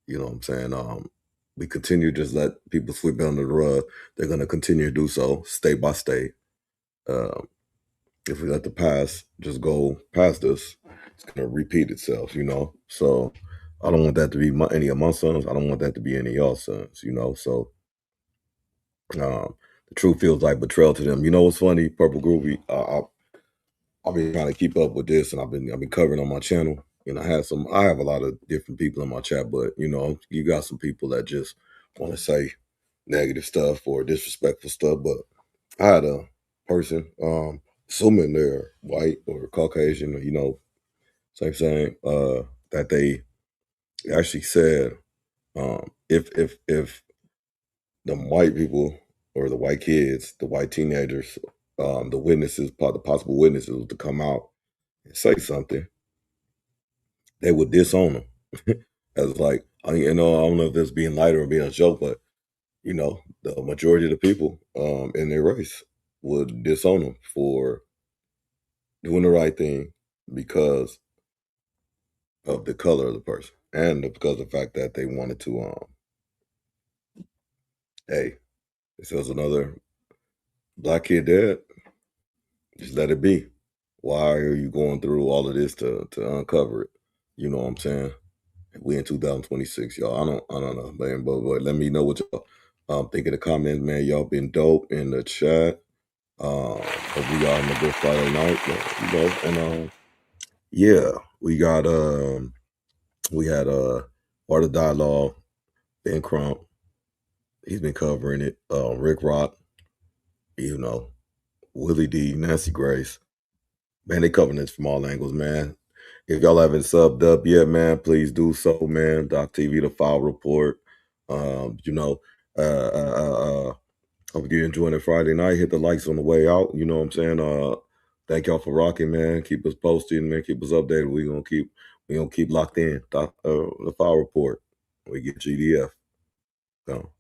you know what I'm saying? We continue to just let people sweep it under the rug. They're going to continue to do so state by state. If we let the past just go past us, it's going to repeat itself, you know? So I don't want that to be any of my sons. I don't want that to be any of y'all sons, you know? So the truth feels like betrayal to them. You know what's funny, Purple Groovy? I've been trying to keep up with this, and I've been covering on my channel. And I have a lot of different people in my chat, but you know, you got some people that just want to say negative stuff or disrespectful stuff. But I had a person, assuming they're white or Caucasian, you know, same thing, that they actually said, if the white people or the white kids, the white teenagers, the witnesses, the possible witnesses to come out and say something, they would disown them. As like, you know, I don't know if this being light or being a joke, but you know, the majority of the people in their race would disown them for doing the right thing because of the color of the person and because of the fact that they wanted to, hey, if there's another black kid dead, just let it be. Why are you going through all of this to uncover it? You know what I'm saying? We in 2026, y'all. I don't know, man. But let me know what y'all think in the comments, man. Y'all been dope in the chat. Hope we got on a good Friday night, you know. And yeah, we got We had Art of Dialogue, Ben Crump. He's been covering it. Ricc Roc, you know, Willie D, Nancy Grace. Man, they covering this from all angles, man. If y'all haven't subbed up yet, man, please do so, man. Doc TV, The File Report. You know, hope you're enjoying it Friday night. Hit the likes on the way out. You know what I'm saying? Thank y'all for rocking, man. Keep us posted, man. Keep us updated. We're gonna keep locked in. The File Report. We get GDF. So.